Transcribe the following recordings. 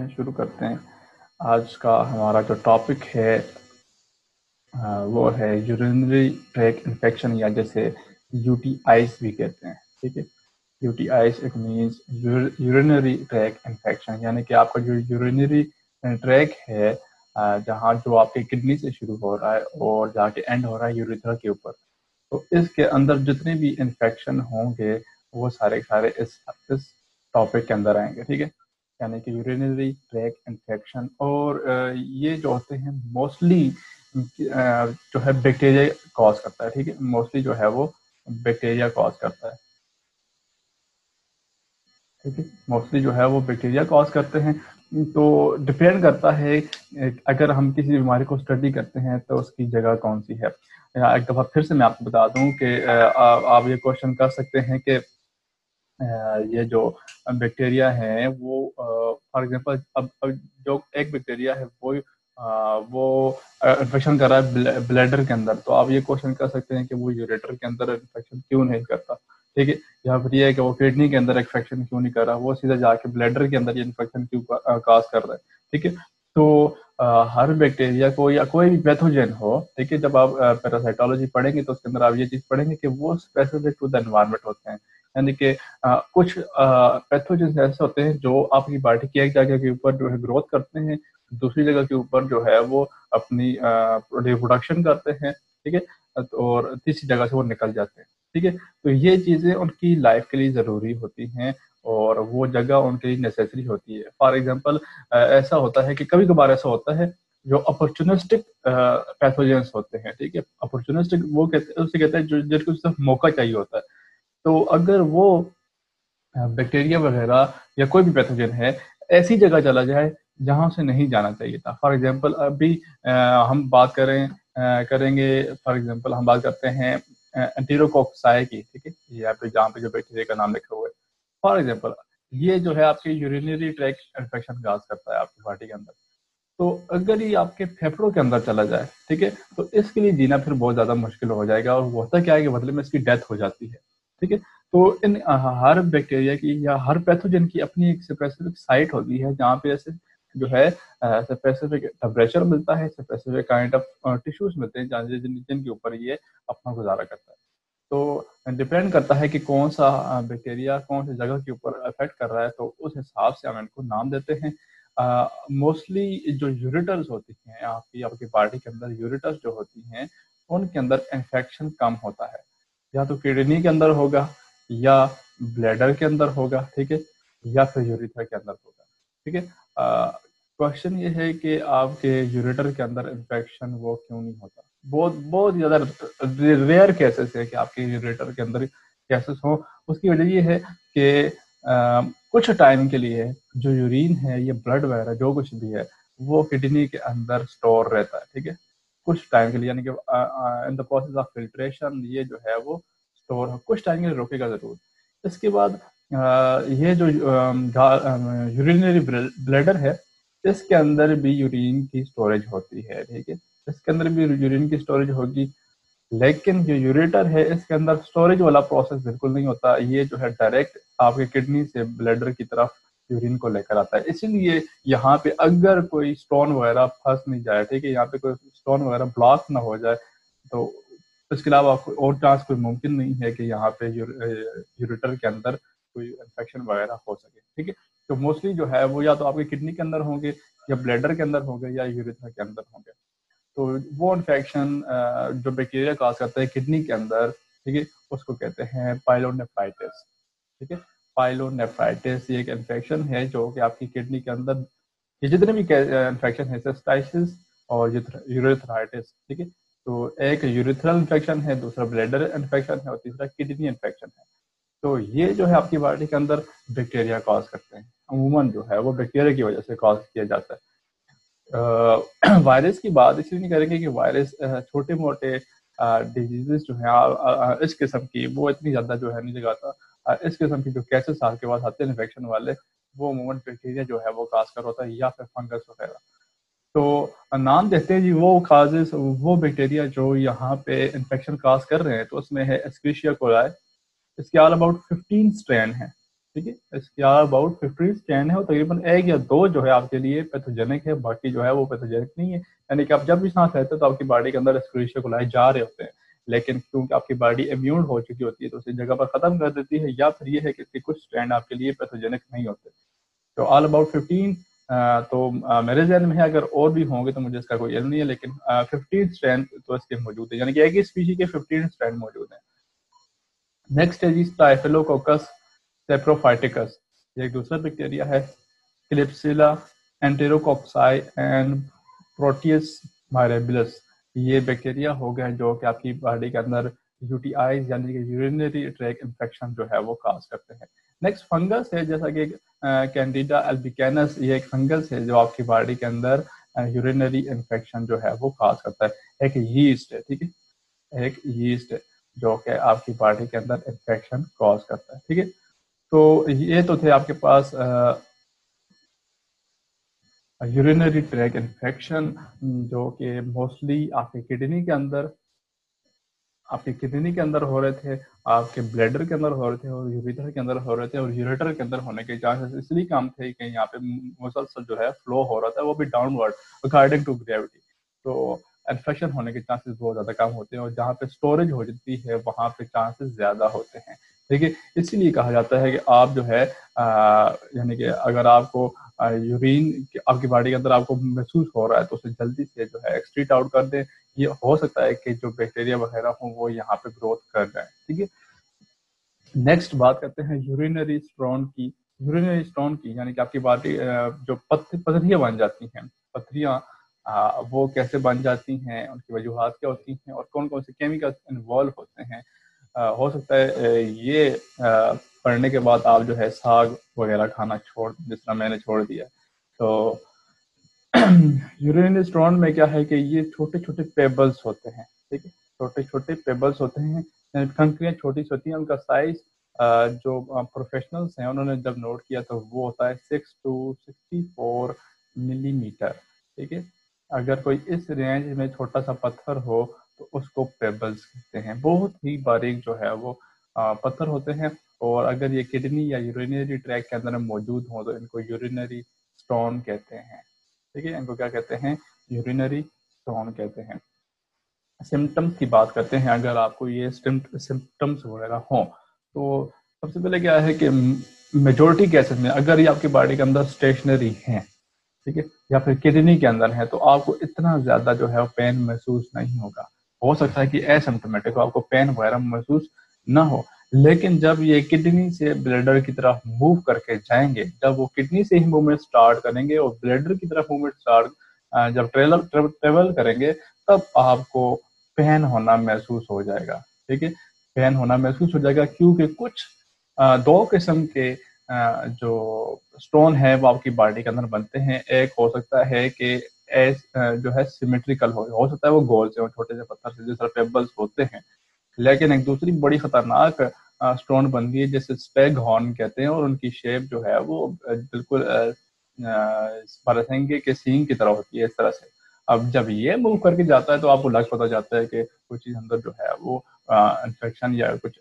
शुरू करते हैं। आज का हमारा जो टॉपिक है वो है यूरिनरी ट्रैक इन्फेक्शन, या जैसे यूटीआईज भी कहते हैं। ठीक है, UTIs it means urinary track infection, यानी कि आपका जो यूरिनरी ट्रैक है जहाँ जो आपके किडनी से शुरू हो रहा है और जाके एंड हो रहा है यूरिथ्रा के ऊपर, तो इसके अंदर जितने भी इन्फेक्शन होंगे वो सारे सारे इस टॉपिक के अंदर आएंगे। ठीक है, यानी कि यूरिनरी ट्रैक इन्फेक्शन। और ये जो होते हैं मोस्टली जो है बैक्टीरिया कॉज करता है। ठीक है, मोस्टली जो है वो बैक्टीरिया कॉज करता है। ठीक है, मोस्टली जो है वो बैक्टीरिया कॉज करते हैं। तो डिपेंड करता है, अगर हम किसी बीमारी को स्टडी करते हैं तो उसकी जगह कौन सी है। एक दफ़ा फिर से मैं आपको बता दूं कि आप ये क्वेश्चन कर सकते हैं कि ये जो बैक्टीरिया है वो फॉर एग्जांपल अब जो एक बैक्टीरिया है वो इन्फेक्शन कर रहा है ब्लैडर के अंदर, तो आप ये क्वेश्चन कर सकते हैं कि वो यूरेटर के अंदर इन्फेक्शन क्यों नहीं करता। ठीक है, या फिर ये है कि वो किडनी के अंदर इन्फेक्शन क्यों नहीं कर रहा, वो सीधा जाके ब्लैडर के अंदर ये इन्फेक्शन क्यों काज कर रहा है। ठीक है, तो हर बैक्टीरिया को या कोई भी पैथोजन हो, ठीक है, जब आप पैरासाइटोलॉजी पढ़ेंगे तो उसके अंदर आप ये चीज पढ़ेंगे कि वो स्पेसिफिक टू द एनवायरमेंट होते हैं। यानी कि कुछ पैथोजन ऐसे होते हैं जो आपकी बॉडी की एक जगह के ऊपर जो है ग्रोथ करते हैं, दूसरी जगह के ऊपर जो है वो अपनी रिप्रोडक्शन करते हैं। ठीक है, और तीसरी जगह से वो निकल जाते हैं। ठीक है, तो ये चीजें उनकी लाइफ के लिए जरूरी होती हैं और वो जगह उनके लिए नेसेसरी होती है। फॉर एग्जाम्पल ऐसा होता है कि कभी कभार ऐसा होता है जो अपॉर्चुनिस्टिक पैथोजेंस होते हैं। ठीक है, अपॉर्चुनिस्टिक वो उसे कहते हैं जो जिनको सिर्फ मौका चाहिए होता है। तो अगर वो बैक्टीरिया वगैरह या कोई भी पैथोजन है ऐसी जगह चला जाए जहां से नहीं जाना चाहिए था। फॉर एग्जांपल अभी हम बात करेंगे, फॉर एग्जांपल हम बात करते हैं एंटेरोकोक्साई की। ठीक है, यहाँ पे जहाँ पे जो बैक्टीरिया का नाम लिखा हुआ है, फॉर एग्जांपल ये जो है आपके यूरिनरी ट्रैक इन्फेक्शन काज करता है आपकी बॉडी के अंदर। तो अगर ये आपके फेफड़ों के अंदर चला जाए, ठीक है, तो इसके लिए जीना फिर बहुत ज्यादा मुश्किल हो जाएगा और होता क्या है कि बदले में इसकी डेथ हो जाती है। ठीक है, तो इन हर बैक्टीरिया की या हर पैथोजन की अपनी एक स्पेसिफिक साइट होती है जहाँ पे ऐसे जो है स्पेसिफिक टेम्परेचर मिलता है, स्पेसिफिक काइंड ऑफ टिश्यूज मिलते हैं जिनके ऊपर ये अपना गुजारा करता है। तो डिपेंड करता है कि कौन सा बैक्टीरिया कौन सी जगह के ऊपर अफेक्ट कर रहा है, तो उस हिसाब से हम इनको नाम देते हैं। मोस्टली जो यूरेटर्स होती हैं आपकी आपकी बॉडी के अंदर, यूरेटर्स जो होती हैं उनके अंदर इन्फेक्शन कम होता है। या तो किडनी के अंदर होगा या ब्लैडर के अंदर होगा। ठीक है, या फिर यूरिथ्रा के अंदर होगा। ठीक है, क्वेश्चन ये है कि आपके यूरेटर के अंदर इन्फेक्शन वो क्यों नहीं होता। बहुत बहुत ज्यादा रेयर केसेस है कि आपके यूरेटर के अंदर केसेस हो। उसकी वजह ये है कि कुछ टाइम के लिए जो यूरिन है, ये ब्लड वगैरह जो कुछ भी है, वो किडनी के अंदर स्टोर रहता है। ठीक है, कुछ टाइम के लिए, यानी कि in the process of filtration ये जो है वो स्टोर कुछ टाइम के लिए रोकेगा जरूर। इसके बाद ये जो यूरिनरी ब्लैडर है, इसके अंदर भी यूरिन की स्टोरेज होती है। ठीक है, इसके अंदर भी यूरिन की स्टोरेज होगी, लेकिन जो यूरेटर है इसके अंदर स्टोरेज वाला प्रोसेस बिल्कुल नहीं होता। ये जो है डायरेक्ट आपके किडनी से ब्लैडर की तरफ यूरिन को लेकर आता है। इसीलिए यहाँ पे अगर कोई स्टोन वगैरह फंस नहीं जाए, ठीक है, यहाँ पे कोई स्टोन वगैरह ब्लॉक ना हो जाए, तो इसके अलावा कोई और चांस कोई मुमकिन नहीं है कि यहाँ पे यूरेटर के अंदर कोई इन्फेक्शन वगैरह हो सके। ठीक है, तो मोस्टली जो है वो या तो आपके किडनी के अंदर होंगे या ब्लैडर के अंदर होंगे या यूरेथ्रा के अंदर होंगे। तो वो इन्फेक्शन जो बैक्टीरिया काज करता है किडनी के अंदर, ठीक है, उसको कहते हैं पाइलोनेफ्राइटिस। ठीक है, पाइलोनेफ्राइटिस ये एक इन्फेक्शन है जो कि आपकी किडनी के अंदर, ये जितने भी इन्फेक्शन है, सिस्टाइटिस और यूरेथ्राइटिस। ठीक है, तो एक यूरेथ्रल इन्फेक्शन है, दूसरा ब्लैडर इन्फेक्शन है और तीसरा किडनी इन्फेक्शन है। तो ये जो है आपकी बॉडी के अंदर बैक्टीरिया कॉज करते हैं। अमूमन जो है वो बैक्टीरिया की वजह से कॉज किया जाता है। वायरस की बात इसलिए नहीं करेंगे कि वायरस छोटे मोटे डिजीजेस जो है इस किस्म की वो इतनी ज्यादा जो है नहीं जगाता। इस किस्म की जो केसेस साल के बाद आते हैं इन्फेक्शन वाले, वो अमूमन बैक्टीरिया जो है वो काज कर होता है या फिर फंगस वगैरह। तो नाम देते हैं जी वो काजेस, वो बैक्टीरिया जो यहाँ पे इन्फेक्शन काज कर रहे हैं, तो उसमें है एस्क्रिशिया कोलाई। इसके ऑल अबाउट 15 स्ट्रेन है। ठीक है। इसके अबाउट 15 स्ट्रैंड है और तकरीबन 1 या 2 जो है आपके लिए पैथोजेनिक है, बाकी जो है वो पैथोजेनिक नहीं है। यानी कि आप जब भी सांस लेते हो तो आपकी बॉडी के अंदर एस्केरिशिया कोलाई जा रहे होते हैं, लेकिन क्योंकि आपकी बॉडी इम्यून हो चुकी होती है तो उसी जगह पर खत्म कर देती है, या फिर ये है कि इसके कुछ स्ट्रैंड आपके लिए पैथोजेनिक नहीं होते। तो ऑल अबाउट 15, तो मेरे जहन में है, अगर और भी होंगे तो मुझे इसका कोई इल्म नहीं है, लेकिन 15 स्ट्रैंड तो इसके मौजूद है, यानी कि एक ही स्पीशी के 15 स्ट्रैंड मौजूद हैं। नेक्स्ट है जी स्टाइफिलोकोकस सेप्रोफाइटिकस, ये एक दूसरा बैक्टीरिया है। क्लिप्सिला एंटेरोकॉक्साई एंड प्रोटियस मायरेबिलस, ये बैक्टीरिया हो गए जो कि आपकी बॉडी के अंदर यूटीआई यानी कि यूरिनरी ट्रैक इन्फेक्शन जो है वो काज करते हैं। नेक्स्ट फंगस है, जैसा कि कैंडिडा अल्बिकेनस, ये एक फंगस है जो आपकी बॉडी के अंदर यूरिनरी इन्फेक्शन जो है वो काज करता है। एक यीस्ट है, ठीक है, एक यीस्ट है जो कि आपकी बॉडी के अंदर इन्फेक्शन कॉज करता है। ठीक है, तो ये तो थे आपके पास यूरिनरी ट्रैक इन्फेक्शन, जो कि मोस्टली आपके किडनी के अंदर हो रहे थे, आपके ब्लैडर के अंदर हो रहे थे और यूरिथर के अंदर हो रहे थे, और यूरेटर के अंदर होने के चांसेस इसलिए कम थे कि यहाँ पे मुसलसल जो है फ्लो हो रहा था, वो भी डाउनवर्ड अकॉर्डिंग टू ग्रेविटी। तो इन्फेक्शन होने के चांसेस बहुत ज्यादा कम होते हैं, और जहाँ पे स्टोरेज हो जाती है वहाँ पे चांसेस ज्यादा होते हैं। ठीक है, इसीलिए कहा जाता है कि आप जो है यानी कि अगर आपको यूरिन आपकी बॉडी के अंदर आपको महसूस हो रहा है तो उसे जल्दी से जो है एक्सक्रीट आउट कर दें। ये हो सकता है कि जो बैक्टीरिया वगैरह हो वो यहाँ पे ग्रोथ कर जाए। ठीक है, नेक्स्ट बात करते हैं यूरिनरी स्टोन की। यूरिनरी स्टोन की यानी कि आपकी बॉडी जो पथरियां बन जाती हैं, पथरियां वो कैसे बन जाती हैं, उनकी वजूहात क्या होती हैं और कौन कौन से केमिकल्स इन्वॉल्व होते हैं। हो सकता है ये पढ़ने के बाद आप जो है साग वगैरह खाना छोड़, जिस तरह मैंने छोड़ दिया। तो यूरिनरी स्टोन में क्या है कि ये छोटे छोटे पेबल्स होते हैं। ठीक है, छोटे छोटे पेबल्स होते हैं, कंकरियां छोटी सी होती हैं। उनका साइज जो प्रोफेशनल्स हैं उन्होंने जब नोट किया तो वो होता है 6 to 64 मिलीमीटर। ठीक है, अगर कोई इस रेंज में छोटा सा पत्थर हो तो उसको पेबल्स कहते हैं। बहुत ही बारीक जो है वो पत्थर होते हैं, और अगर ये किडनी या यूरिनरी ट्रैक के अंदर मौजूद हो तो इनको यूरिनरी स्टोन कहते हैं। ठीक है, इनको क्या कहते हैं, यूरिनरी स्टोन कहते हैं। सिम्टम्स की बात करते हैं, अगर आपको ये सिम्टम्स वगैरह हो तो सबसे पहले क्या है कि मेजोरिटी केसेस में अगर ये आपकी बॉडी के अंदर स्टेशनरी है, ठीक है, या फिर किडनी के अंदर है, तो आपको इतना ज्यादा जो है पेन महसूस नहीं होगा। हो सकता है कि एसिम्टोमेटिक हो, आपको पेन वगैरह महसूस ना हो, लेकिन जब ये किडनी से ब्लैडर की तरफ मूव करके जाएंगे, जब वो किडनी से ही मूवमेंट स्टार्ट करेंगे और ब्लैडर की तरफ मूवमेंट स्टार्ट जब ट्रेवल करेंगे, तब आपको पेन होना महसूस हो जाएगा। ठीक है, पेन होना महसूस हो जाएगा क्योंकि कुछ 2 किस्म के जो स्टोन है वो आपकी बॉडी के अंदर बनते हैं। एक हो सकता है कि जो है सिमेट्रिकल हो सकता है वो गोल से हो, छोटे से पत्थर से जिस तरह पेबल्स होते हैं। लेकिन एक दूसरी बड़ी खतरनाक स्टोन बनती है जिसे स्पेग हॉर्न कहते हैं, और उनकी शेप जो है वो बिल्कुल बारहसिंगे के सींग की तरह होती है, इस तरह से। अब जब ये मूव करके जाता है तो आपको लग पता जाता है कि कुछ चीज अंदर जो है वो इन्फेक्शन या कुछ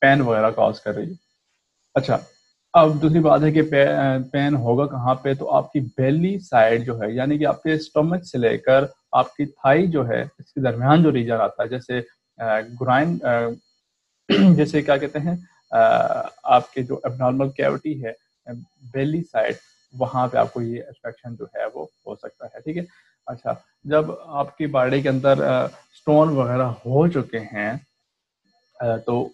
पेन वगैरह कॉज कर रही है। अच्छा, अब दूसरी बात है कि पेन होगा कहाँ पे, तो आपकी बेली साइड जो है, यानी कि आपके स्टोमक से लेकर आपकी थाई जो है, इसके दरमियान जो रीजन आता है, जैसे ग्राइन जैसे क्या कहते हैं आपके जो एबनॉर्मल कैविटी है बेली साइड, वहां पे आपको ये इन्फेक्शन जो है वो हो सकता है। ठीक है, अच्छा, जब आपकी बॉडी के अंदर स्टोन वगैरह हो चुके हैं तो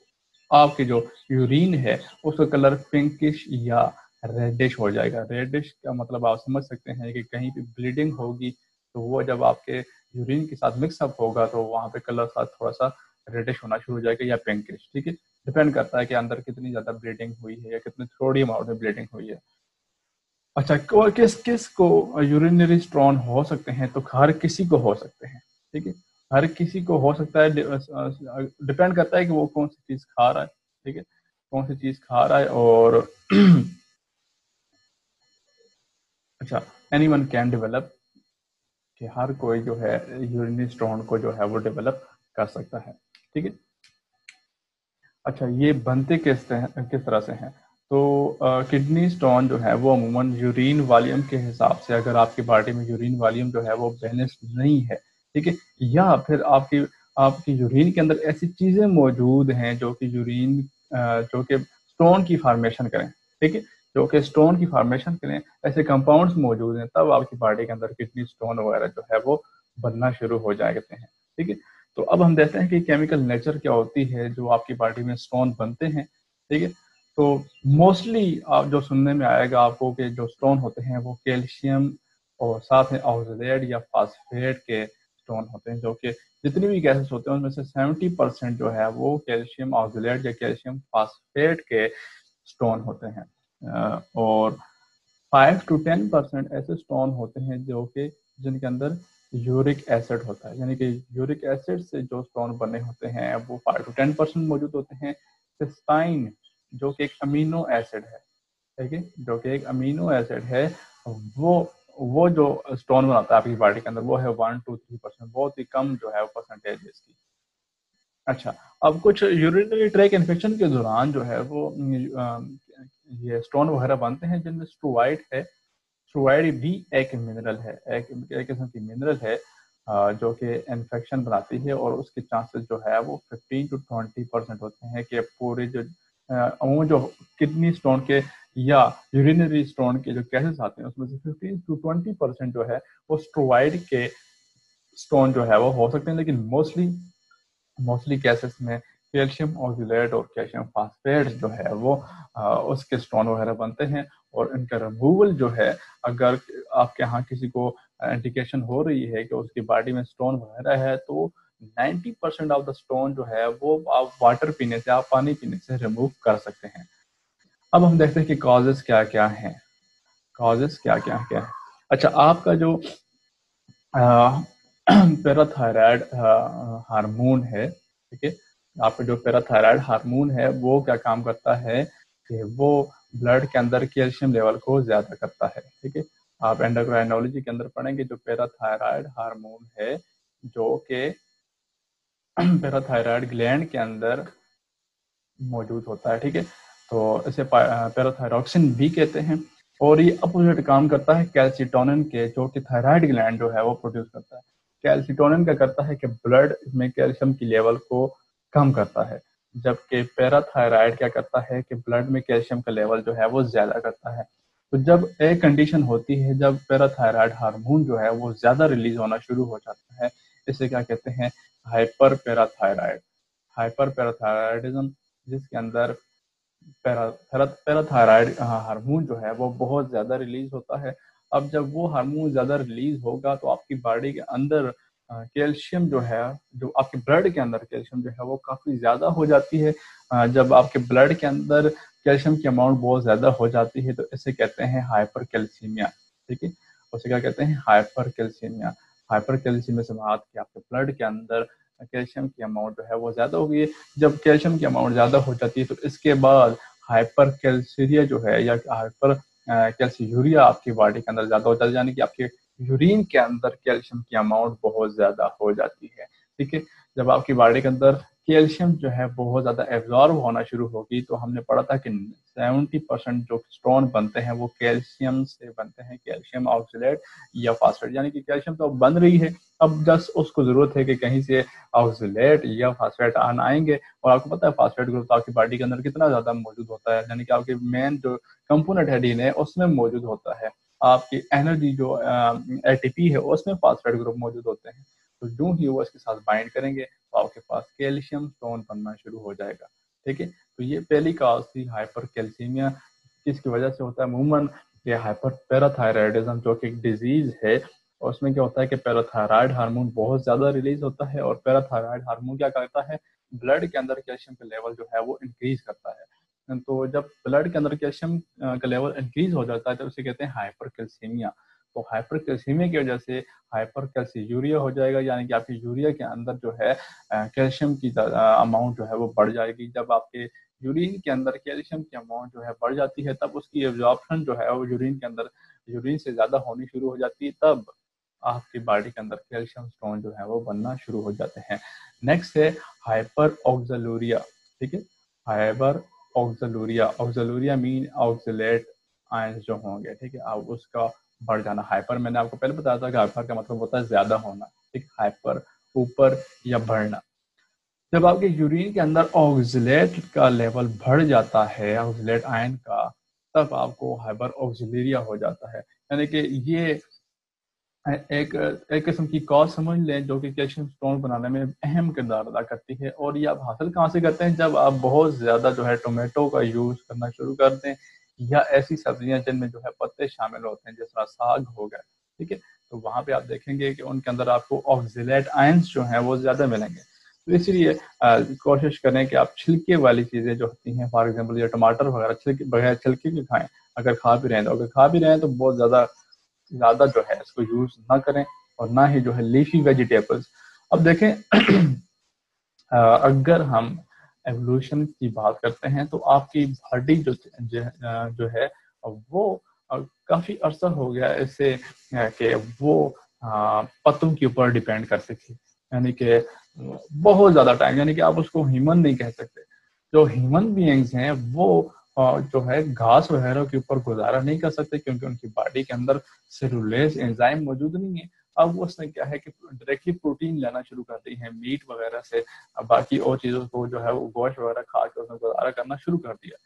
आपकी जो यूरिन है उसका कलर पिंकिश या रेडिश हो जाएगा। रेडिश का मतलब आप समझ सकते हैं कि कहीं पे ब्लीडिंग होगी तो वो जब आपके यूरिन के साथ मिक्सअप होगा तो वहाँ पे कलर साथ थोड़ा सा रेडिश होना शुरू हो जाएगा या पिंकिश। ठीक है, डिपेंड करता है कि अंदर कितनी ज्यादा ब्लीडिंग हुई है या कितनी थोड़ी अमाउंट में ब्लीडिंग हुई है। अच्छा, किस किस को यूरिनरी स्टोन हो सकते हैं, तो हर किसी को हो सकते हैं। ठीक है, हर किसी को हो सकता है, डिपेंड करता है कि वो कौन सी चीज खा रहा है। ठीक है, कौन सी चीज खा रहा है, और अच्छा, एनीवन कैन डेवलप, कि हर कोई जो है यूरिनरी स्टोन को जो है वो डेवलप कर सकता है। ठीक है, अच्छा, ये बनते किस तरह से हैं, तो किडनी स्टोन जो है वो अमूमन यूरिन वॉल्यूम के हिसाब से, अगर आपकी बॉडी में यूरिन वॉल्यूम जो है वो बैलेंस नहीं है, ठीक है, या फिर आपकी आपकी यूरिन के अंदर ऐसी चीजें मौजूद हैं जो कि यूरिन जो कि स्टोन की फॉर्मेशन करें, ठीक है, जो कि स्टोन की फॉर्मेशन करें, ऐसे कंपाउंड्स मौजूद हैं, तब आपकी बॉडी के अंदर किडनी स्टोन वगैरह जो है वो बनना शुरू हो जाते हैं, ठीक है। तो अब हम देखते हैं कि केमिकल नेचर क्या होती है जो आपकी बॉडी में स्टोन बनते हैं, ठीक है। तो मोस्टली आप जो सुनने में आएगा आपको कि जो स्टोन होते हैं वो कैल्शियम और साथ में ऑक्सलेट या फास्फेट के स्टोन होते हैं, जो कि जितनी भी गैसेस होते हैं उनमें से 70% जो है वो कैल्शियम ऑक्सलेट या कैल्शियम फास्फेट के स्टोन होते हैं। और 5 to 10% ऐसे स्टोन होते हैं जो कि जिनके अंदर यूरिक एसिड होता है, यानी कि यूरिक एसिड से जो स्टोन बने होते हैं वो 5 to 10% मौजूद होते हैं। सिस्टाइन जो कि एक अमीनो एसिड है, ठीक है, जो कि एक अमीनो एसिड है, वो वो जो स्टोन बनाता है आपकी बॉडी के अंदर वो है 1 to 3%, बहुत ही कम जो है वो परसेंटेज है इसकी। अच्छा, अब कुछ यूरिनरी ट्रैक इन्फेक्शन के दौरान जो है वो ये स्टोन वगैरह बनते हैं जिनमें स्ट्रोइड है। स्ट्रोइड भी एक मिनरल है, एक किस्म की मिनरल है जो कि इन्फेक्शन बनाती है, और उसके चांसेस जो है वो 15 to 20% होते हैं कि पूरे जो अमूमन जो किडनी स्टोन के या यूरिनरी स्टोन के जो केसेस आते हैं उसमें से 15 to 20% जो है वो स्ट्रोइड के स्टोन जो है वो हो सकते हैं, लेकिन मोस्टली केसेस में कैल्शियम ऑक्सलेट और कैल्शियम फास्फेट जो है वो उसके स्टोन वगैरह बनते हैं, और इनका रिमूवल जो है, अगर आपके यहाँ किसी को इंडिकेशन हो रही है कि उसकी बॉडी में स्टोन वगैरह है, तो 90% ऑफ द स्टोन जो है वो आप वाटर पीने से, आप पानी पीने से रिमूव कर सकते हैं। अब हम देखते हैं कि कॉजेस क्या क्या हैं। कॉजेस क्या क्या क्या है। अच्छा, आपका जो पैराथायराइड हार्मोन है, ठीक है, आपका जो पैराथायराइड हार्मोन है वो क्या काम करता है कि वो ब्लड के अंदर कैल्शियम लेवल को ज्यादा करता है, ठीक है। आप एंडोक्राइनोलॉजी के अंदर पढ़ेंगे जो पैराथायराइड हार्मोन है, जो कि पैराथायराइड ग्लैंड के अंदर मौजूद होता है, ठीक है। तो इसे पैराथायरॉक्सिन भी कहते हैं, और ये अपोजिट काम करता है कैल्सिटोनिन के, जो कि थायराइड ग्लैंड जो है वो प्रोड्यूस करता है। कैल्सिटोनिन क्या करता है कि ब्लड में कैल्शियम की लेवल को कम करता है, जबकि पैराथायराइड क्या करता है कि ब्लड में कैल्शियम का लेवल जो है वो ज्यादा करता है। तो जब एक कंडीशन होती है, जब पैराथायराइड हार्मोन जो है वो ज्यादा रिलीज होना शुरू हो जाता है, इसे क्या कहते हैं, हाइपर पैराथायराइड, हाइपर पैराथायराइडिज्म, जिसके अंदर पैराथायराइड हार्मोन जो है वो बहुत ज्यादा रिलीज होता है। अब जब वो हार्मोन ज्यादा रिलीज होगा तो आपकी बॉडी के अंदर कैल्शियम जो है, जो आपके ब्लड के अंदर कैल्शियम जो है वो काफी ज्यादा हो जाती है। जब आपके ब्लड के अंदर कैल्शियम की अमाउंट बहुत ज्यादा हो जाती है तो इसे कहते हैं हाइपर कैल्सीमिया, ठीक है। उसे क्या कहते हैं, हाइपर कैल्सीमिया। हाइपर कैल्सीमिया से बात की आपके ब्लड के अंदर कैल्शियम की अमाउंट जो है वो ज्यादा हो गई है। जब कैल्शियम की अमाउंट ज्यादा हो जाती है तो इसके बाद हाइपर कैल्सीरिया जो है, या हाइपर कैल्सीयूरिया आपकी बॉडी के अंदर ज्यादा हो जाती है, यानी कि आपके यूरिन के अंदर कैल्शियम की अमाउंट बहुत ज्यादा हो जाती है, ठीक है। जब आपकी बॉडी के अंदर कैल्शियम जो है बहुत ज्यादा एब्जॉर्ब होना शुरू होगी, तो हमने पढ़ा था कि 70% जो स्टोन बनते हैं वो कैल्शियम से बनते हैं, कैल्शियम ऑक्सलेट या फास्फेट, यानी कि कैल्शियम तो बन रही है, अब जस्ट उसको जरूरत है कि कहीं से ऑक्सलेट या फास्फेट आन आएंगे। और आपको पता है फास्फेट ग्रुप तो आपकी बॉडी के अंदर कितना ज्यादा मौजूद होता है, यानी कि आपके मेन जो कंपोनेंट है डीएनए उसमें मौजूद होता है। आपकी एनर्जी जो एटीपी है उसमें फास्फेट ग्रुप मौजूद होते हैं। तो जो ही वो इसके साथ बाइंड करेंगे तो आपके पास कैल्शियम स्टोन बनना शुरू हो जाएगा, ठीक है। तो ये पहली कॉज थी हाइपर कैल्सीमिया, किसकी वजह से होता है अमूमन, ये हाइपर पैराथायराइडिज्म जो कि एक डिजीज है। और उसमें क्या होता है कि पैराथायराइड हार्मोन बहुत ज्यादा रिलीज होता है, और पैराथायराइड हार्मोन क्या करता है, ब्लड के अंदर कैल्शियम का लेवल जो है वो इंक्रीज करता है। तो जब ब्लड के अंदर कैल्शियम का लेवल इंक्रीज हो जाता है तो उसे कहते हैं हाइपर कैल्सीमिया। तो हाइपर कैल्सीमिया की वजह से हाइपर कैल्सीयूरिया हो जाएगा, यानी कि आपकी यूरिया के अंदर जो है कैल्शियम की अमाउंट जो है वो बढ़ जाएगी। जब आपके यूरिन के अंदर कैल्शियम की अमाउंट जो है बढ़ जाती है, तब उसकी एब्जॉर्प्शन जो है वो यूरिन के अंदर, यूरिन से ज्यादा होनी शुरू हो जाती है, तब आपकी बॉडी के अंदर कैल्शियम स्टोन जो है वो बनना शुरू हो जाते हैं। नेक्स्ट है हाइपर ऑक्सलूरिया, ठीक है, हाइपर ऑक्सलूरिया मीन ऑक्सलेट आयंस जो होंगे, ठीक है, अब उसका बढ़ जाना। हाइपर मैंने आपको पहले बताया था कि हाइपर का मतलब होता है ज्यादा होना, ठीक, हाइपर ऊपर या बढ़ना। जब आपके यूरिन के अंदर ऑक्सलेट का लेवल बढ़ जाता है, ऑक्सलेट आयन का, तब आपको हाइपर ऑक्सिलेरिया हो जाता है। यानी कि ये एक एक किस्म की कॉज समझ लें जो कि कैल्शियम स्टोन बनाने में अहम किरदार अदा करती है। और ये आप हासिल कहाँ से करते हैं? जब आप बहुत ज़्यादा जो है टोमेटो का यूज़ करना शुरू कर दें, या ऐसी सब्जियां जिनमें जो है पत्ते शामिल होते हैं, जिस तरह साग हो गया, ठीक है, तो वहाँ पे आप देखेंगे कि उनके अंदर आपको ऑक्सिलेट आयंस जो हैं वो ज़्यादा मिलेंगे। तो इसलिए कोशिश करें कि आप छिलके वाली चीज़ें जो होती हैं, फॉर एग्जाम्पल ये टमाटर वगैरह छिलके बगैर छिलके के खाएं। अगर खा भी रहे हैं तो, अगर खा भी रहे हैं तो बहुत ज़्यादा जो है इसको यूज़ ना करें, और ना ही जो है लीफी वेजिटेबल्स। अब देखें अगर हम एवोल्यूशन की बात करते हैं तो आपकी बॉडी जो है वो काफ़ी अरसा हो गया इससे कि वो पत्तों के ऊपर डिपेंड करती थी। यानी कि बहुत ज़्यादा टाइम, यानी कि आप उसको ह्यूमन नहीं कह सकते। जो ह्यूमन बीइंग्स हैं वो जो है घास वगैरह के ऊपर गुजारा नहीं कर सकते, क्योंकि उनकी बॉडी के अंदर सेलुलोज एंजाइम मौजूद नहीं है। अब उसने क्या है कि डायरेक्टली प्रोटीन लेना शुरू कर दी है मीट वगैरह से, बाकी और चीज़ों को जो है वो गोश्त वगैरह खा के उसने गुजारा करना शुरू कर दिया।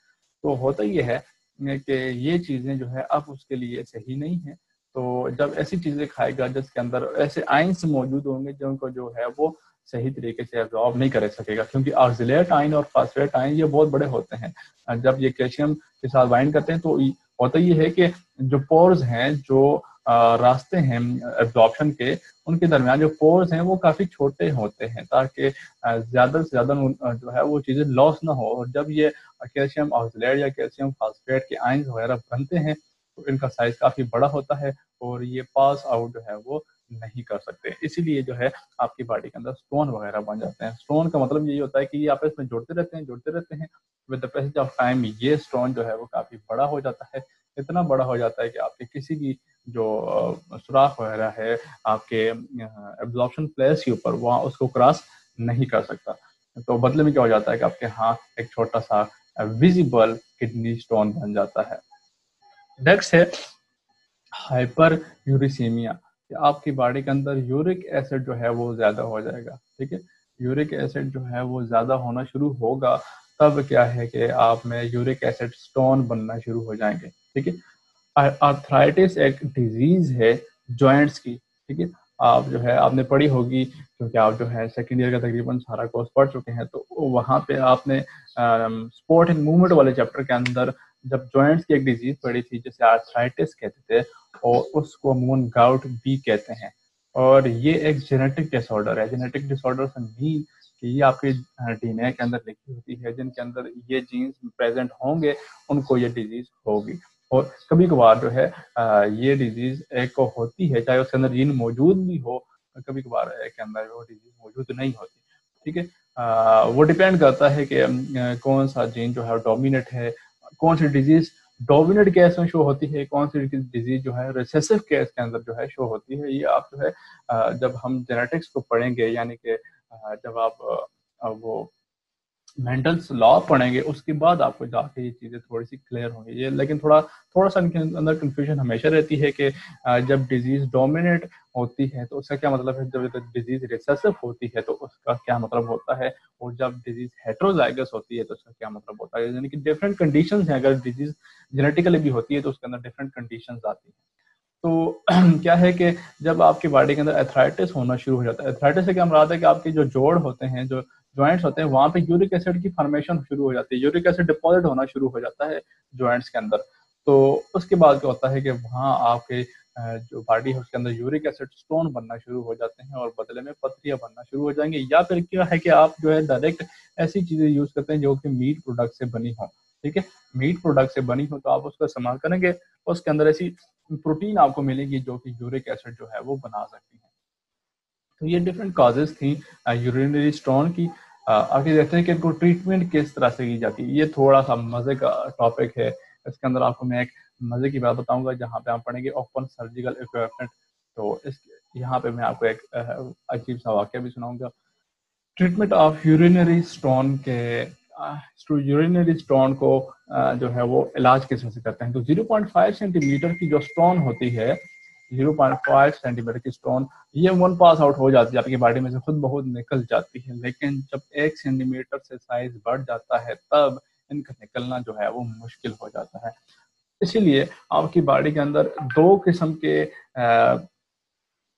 तो होता ये है कि ये चीज़ें जो है अब उसके लिए सही नहीं है। तो जब ऐसी चीज़ें खाएगा जिसके अंदर ऐसे आइंस मौजूद होंगे जिनको जो है वो सही तरीके से एब्जॉर्ब नहीं कर सकेगा, क्योंकि ऑक्सलेट आयन और फास्फेट आयन ये बहुत बड़े होते हैं। जब ये कैल्शियम के साथ बाइंड करते हैं तो होता ये है कि जो पोर्स हैं, जो रास्ते हैं एब्जॉर्प्शन के, उनके दरमियान जो पोर्स हैं वो काफ़ी छोटे होते हैं, ताकि ज़्यादा से ज़्यादा जो है वो चीज़ें लॉस ना हो। और जब ये कैल्शियम ऑक्सलेट या कैल्शियम फास्फेट के आयंस वगैरह बनते हैं तो इनका साइज काफ़ी बड़ा होता है, और ये पास आउट जो है वो नहीं कर सकते। इसीलिए जो है आपकी बॉडी के अंदर स्टोन वगैरह बन जाते हैं। स्टोन का मतलब यही होता है कि ये आपस में जुड़ते रहते हैं। With the passage of time ये स्टोन जो है वो काफ़ी बड़ा हो जाता है। इतना बड़ा हो जाता है कि आपके किसी भी जो सुराख वगैरह है आपके एब्जॉर्प्शन प्लेस के ऊपर, वहाँ उसको क्रॉस नहीं कर सकता। तो बदले में क्या हो जाता है कि आपके यहाँ एक छोटा सा विजिबल किडनी स्टोन बन जाता है। नेक्स्ट है हाइपर यूरिसीमिया, कि आपकी बॉडी के अंदर यूरिक एसिड जो है वो ज़्यादा हो जाएगा, ठीक है। यूरिक एसिड जो है वो ज़्यादा होना शुरू होगा, तब क्या है कि आप में यूरिक एसिड स्टोन बनना शुरू हो जाएंगे, ठीक है। आर्थराइटिस एक डिजीज है जॉइंट्स की, ठीक है। आप जो है आपने पढ़ी होगी, क्योंकि आप जो है सेकेंड ईयर का तकरीबन सारा कोर्स पढ़ चुके हैं, तो वहाँ पे आपने स्पोर्ट एंड मूवमेंट वाले चैप्टर के अंदर जब जॉइंट्स की एक डिजीज पढ़ी थी जिसे आर्थराइटिस कहते थे, और उसको अमूमन गाउट भी कहते हैं। और ये एक जेनेटिक डिसऑर्डर है। जेनेटिक डिसऑर्डर से मीन कि ये आपके डीएनए के अंदर लिखी होती है, जिनके अंदर ये जीन्स प्रेजेंट होंगे उनको ये डिजीज होगी। और कभी कभार जो है ये डिजीज एक को होती है, चाहे उसके अंदर जीन मौजूद भी हो, कभी कभार एक के अंदर वो डिजीज मौजूद नहीं होती, ठीक है। वो डिपेंड करता है कि कौन सा जीन जो है डोमिनेट है, कौन सी डिजीज डोमिनेट केस में शो होती है, कौन सी डिजीज जो है रिसेसिव केस के अंदर जो है शो होती है। ये आप जो है जब हम जेनेटिक्स को पढ़ेंगे, यानी कि जब आप वो मेंटल लॉ पढ़ेंगे, उसके बाद आपको जाके ये चीज़ें थोड़ी सी क्लियर होंगी। ये लेकिन थोड़ा थोड़ा सा इनके अंदर कंफ्यूजन हमेशा रहती है कि जब डिजीज डोमिनेट होती है तो उसका क्या मतलब है, जब डिजीज रिसेसिव होती है तो उसका क्या मतलब होता है, और जब डिजीज हेट्रोजाइगस होती है तो उसका क्या मतलब होता है। यानी कि डिफरेंट कंडीशंस हैं। अगर डिजीज जेनेटिकली भी होती है तो उसके अंदर डिफरेंट कंडीशंस आती हैं। तो क्या है कि जब आपकी बॉडी के अंदर एथराइटिस होना शुरू हो जाता है, एथराइटिस से क्या मुराद है कि आपके जो जोड़ होते हैं, जो जॉइंट्स होते हैं, वहां पे यूरिक एसिड की फॉर्मेशन शुरू हो जाती है, यूरिक एसिड डिपॉजिट होना शुरू हो जाता है जॉइंट्स के अंदर। तो उसके बाद क्या होता है कि वहाँ आपके जो बॉडी है उसके अंदर यूरिक एसिड स्टोन बनना शुरू हो जाते हैं, और बदले में पथरियां बनना शुरू हो जाएंगे। या फिर क्या है कि आप जो है डायरेक्ट ऐसी चीजें यूज करते हैं जो कि मीट प्रोडक्ट से बनी हो, ठीक है। मीट प्रोडक्ट से बनी हो तो आप उसका इस्तेमाल करेंगे, उसके अंदर ऐसी प्रोटीन आपको मिलेगी जो कि यूरिक एसिड जो है वो बना सकती है। तो ये डिफरेंट काजेस थी यूरिनरी स्टोन की। आगे देखते हैं कि इनको ट्रीटमेंट किस तरह से की जाती है। ये थोड़ा सा मजे का टॉपिक है। इसके अंदर आपको मैं एक मजे की बात बताऊंगा, जहाँ पे आप पढ़ेंगे ओपन सर्जिकल इक्विपमेंट। तो इस यहाँ पे मैं आपको एक अजीब सा वाक्य भी सुनाऊंगा। ट्रीटमेंट ऑफ यूरिनरी स्टोन के यूरिनरी स्टोन को जो है वो इलाज किस तरह से करते हैं। तो 0.5 सेंटीमीटर की जो स्टोन होती है, 0.5 सेंटीमीटर की स्टोन, ये वन पास आउट हो जाती है, आपकी बॉडी में से खुद बहुत निकल जाती है। लेकिन जब 1 सेंटीमीटर से साइज बढ़ जाता है तब इनका निकलना जो है वो मुश्किल हो जाता है। इसीलिए आपकी बॉडी के अंदर 2 किस्म के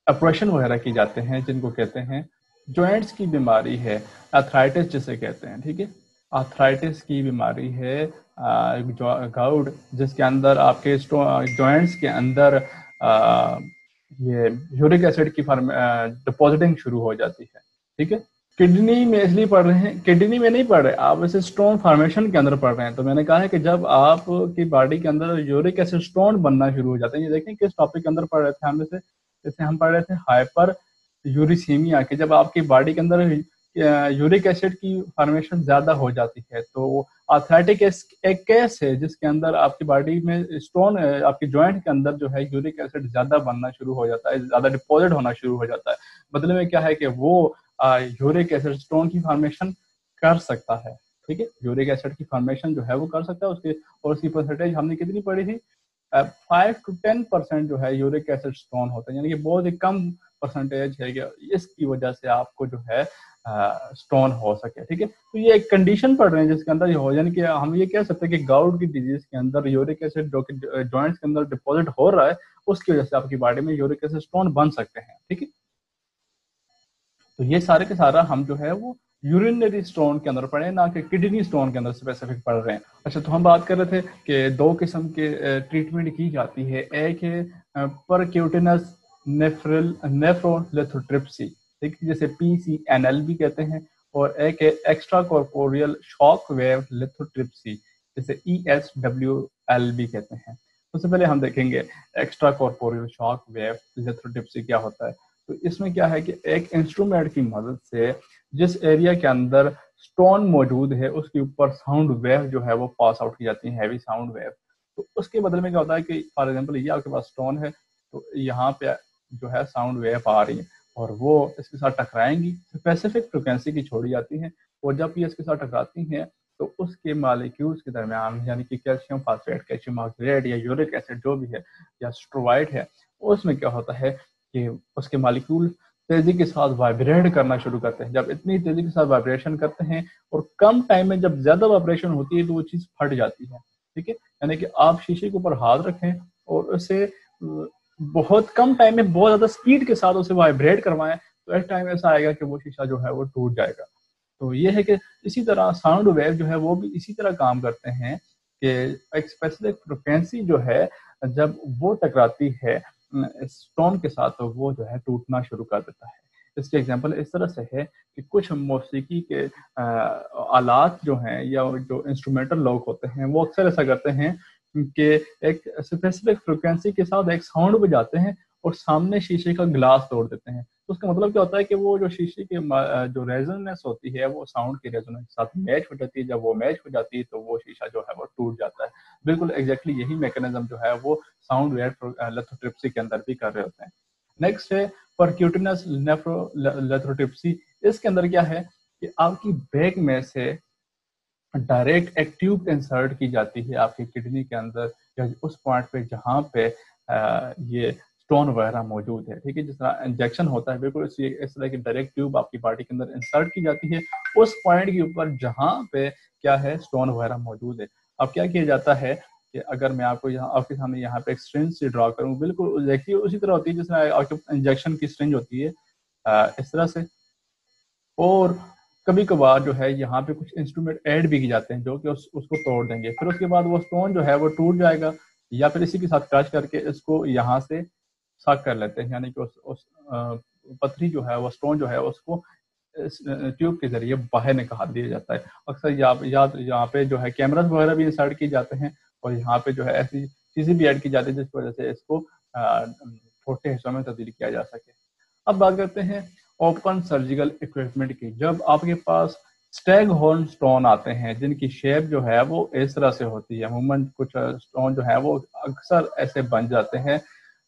ऑपरेशन वगैरह की जाते हैं, जिनको कहते हैं जॉइंट्स की बीमारी है, आर्थराइटिस जिसे कहते हैं। ठीक है, आर्थराइटिस की बीमारी है गाउड, जिसके अंदर आपके जॉइंट्स के अंदर ये यूरिक एसिड की डिपॉजिटिंग शुरू हो जाती है। ठीक है, किडनी में इसलिए पढ़ रहे हैं, किडनी में नहीं पढ़ रहे आप, वैसे स्टोन फॉर्मेशन के अंदर पढ़ रहे हैं। तो मैंने कहा है कि जब आपकी बॉडी के अंदर यूरिक एसिड स्टोन बनना शुरू हो जाते हैं, ये देखें किस टॉपिक के अंदर पढ़ रहे थे हम, जैसे हम पढ़ रहे थे हाइपर यूरिसीमिया के, जब आपकी बॉडी के अंदर यूरिक एसिड की फॉर्मेशन ज्यादा हो जाती है। तो आर्थराइटिक एक केस है जिसके अंदर आपकी बॉडी में स्टोन, आपकी जॉइंट के अंदर जो है यूरिक एसिड ज्यादा बनना शुरू हो जाता है, ज्यादा डिपॉजिट होना शुरू हो जाता है। बदले में क्या है कि वो यूरिक एसिड स्टोन की फॉर्मेशन कर सकता है। ठीक है, यूरिक एसिड की फॉर्मेशन जो है वो कर सकता है उसके, और उसकी परसेंटेज हमने कितनी पढ़ी थी, 5 to 10% जो है यूरिक एसिड स्टोन होता है, यानी कि बहुत ही कम परसेंटेज है कि इसकी वजह से आपको जो है स्टोन हो सके। ठीक है, तो ये एक कंडीशन पढ़ रहे हैं जिसके अंदर ये हो, यानी कि हम ये कह सकते हैं कि गाउट की डिजीज के अंदर यूरिक एसिड जो कि जॉइंट्स के अंदर डिपॉजिट हो रहा है, उसकी वजह से आपकी बॉडी में यूरिक एसिड स्टोन बन सकते हैं। ठीक है, तो ये सारे के सारा हम जो है वो यूरिनरी स्टोन के अंदर पढ़े, ना कि किडनी स्टोन के अंदर स्पेसिफिक पढ़ रहे हैं। अच्छा, तो हम बात कर रहे थे कि 2 किस्म के ट्रीटमेंट की जाती है। एक है परक्यूटेनस नेफ्रोलिथोट्रिप्सी, ठीक है, जैसे PCNL भी कहते हैं, और एक है extra corporeal shock wave lithotripsy, जैसे ESWL भी कहते हैं। सबसे पहले हम देखेंगे extra corporeal shock wave lithotripsy क्या होता है। तो इसमें क्या है कि एक इंस्ट्रूमेंट की मदद से जिस एरिया के अंदर स्टोन मौजूद है उसके ऊपर साउंड वेव जो है वो पास आउट की जाती है, हैवी साउंड वेव। तो उसके बदले में क्या होता है कि फॉर एग्जांपल ये आपके पास स्टोन है, तो यहाँ पे जो है साउंड वेव आ रही है और वो इसके साथ टकराएंगी, स्पेसिफिक फ्रिक्वेंसी की छोड़ी जाती है, और जब ये इसके साथ टकराती हैं तो उसके मालिक्यूल्स के दरमियान, यानी कि कैल्शियम फास्फेट, कैल्शियम ऑक्सलेट या यूरिक एसिड जो भी है या स्ट्रोवाइड है, उसमें क्या होता है कि उसके मालिक्यूल तेजी के साथ वाइब्रेट करना शुरू करते हैं। जब इतनी तेजी के साथ वाइब्रेशन करते हैं और कम टाइम में जब ज्यादा वाइब्रेशन होती है तो वो चीज फट जाती है। ठीक है, यानी कि आप शीशे के ऊपर हाथ रखें और उसे बहुत कम टाइम में बहुत ज्यादा स्पीड के साथ उसे वाइब्रेट करवाएं, तो एक टाइम ऐसा आएगा कि वो शीशा जो है वो टूट जाएगा। तो ये है कि इसी तरह साउंड वेव जो है वो भी इसी तरह काम करते हैं कि एक स्पेसिफिक फ्रिक्वेंसी जो है जब वो टकराती है स्टोन के साथ, तो वो जो है टूटना शुरू कर देता है। इसके एग्जांपल इस तरह से है कि कुछ मौसीकी के आलात जो हैं या जो इंस्ट्रूमेंटल लोग होते हैं वो अक्सर ऐसा करते हैं कि एक स्पेसिफिक फ्रिक्वेंसी के साथ एक साउंड बजाते हैं और सामने शीशे का ग्लास तोड़ देते हैं। तो उसका मतलब क्या होता है कि वो जो शीशे की जो रेजोनेंस होती है वो साउंड की रेजोनेंस के साथ मैच हो जाती है। जब वो मैच हो जाती है तो वो शीशा जो है वो टूट जाता है। बिल्कुल एग्जैक्टली यही मैकेनिज्म जो है वो साउंड वेव लिथोट्रिप्सी के अंदर भी कर रहे होते हैं। नेक्स्ट है परक्यूटेनस नेफ्रोलिथोट्रिप्सी। इसके अंदर क्या है कि आपकी बैक में से डायरेक्ट एक ट्यूब इंसर्ट की जाती है आपकी किडनी के अंदर या उस पॉइंट पे जहाँ पे ये स्टोन वगैरह मौजूद है। ठीक है, जिस तरह इंजेक्शन होता है बिल्कुल इस तरह की डायरेक्ट ट्यूब आपकी बॉडी के अंदर इंसर्ट की जाती है उस पॉइंट के ऊपर जहाँ पे क्या है स्टोन वगैरह मौजूद है। अब क्या किया जाता है कि अगर मैं आपको यहाँ आपके सामने यहाँ पे एक सिरिंज से ड्रॉ करूँ, बिल्कुल देखिए उसी तरह होती है जिस तरह आपके इंजेक्शन की सिरिंज होती है इस तरह से। और कभी कभार जो है यहाँ पे कुछ इंस्ट्रूमेंट ऐड भी किए जाते हैं जो कि उसको तोड़ देंगे, फिर उसके बाद वो स्टोन जो है वो टूट जाएगा, या फिर इसी के साथ क्रश करके इसको यहाँ से सक कर लेते हैं, यानी कि उस पथरी जो है वो स्टोन जो है उसको इस ट्यूब के जरिए बाहर निकाल दिया जाता है। अक्सर यहाँ पे जो है कैमरास वगैरह भी इंसर्ट किए जाते हैं और यहाँ पे जो है ऐसी चीजें भी ऐड की जाती है जिसकी वजह से इसको छोटे हिस्सों में तब्दील किया जा सके। अब बात करते हैं ओपन सर्जिकल इक्विपमेंट की। जब आपके पास स्टैग हॉर्न स्टोन आते हैं जिनकी शेप जो है वो इस तरह से होती है, अमूमन कुछ स्टोन जो है वो अक्सर ऐसे बन जाते हैं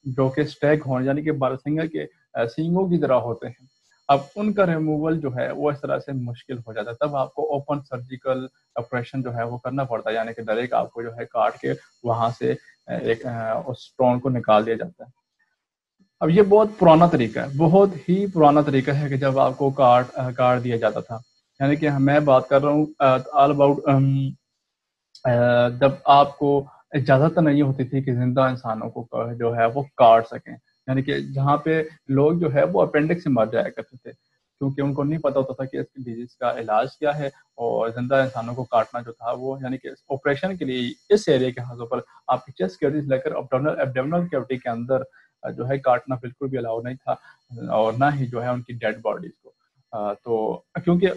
जो कि स्टैग हॉर्न यानी कि बारहसिंगा के सींगों की तरह होते हैं। अब उनका रिमूवल जो है वो इस तरह से मुश्किल हो जाता है, तब आपको ओपन सर्जिकल ऑपरेशन जो है वो करना पड़ता है, यानी कि डायरेक्ट आपको जो है काट के वहां से एक उस स्टोन को निकाल दिया जाता है। अब ये बहुत पुराना तरीका है, बहुत ही पुराना तरीका है कि जब आपको काट दिया जाता था। यानी कि मैं बात कर रहा हूँ ऑल अबाउट जब आपको इजाजत नहीं होती थी कि जिंदा इंसानों को जो है वो काट सकें, यानी कि जहाँ पे लोग जो है वो अपेंडिक्स से मर जाया करते थे, क्योंकि उनको नहीं पता होता था कि इसकी डिजीज का इलाज क्या है। और जिंदा इंसानों को काटना जो था वो यानी कि ऑपरेशन के लिए इस एरिया के हाथों पर आपकी चेस्ट कैविटी से लेकर एब्डोमिनल कैविटी के अंदर जो है काटना बिल्कुल भी अलाउ नहीं था, और ना ही जो है उनकी डेड बॉडीज को। तो क्योंकि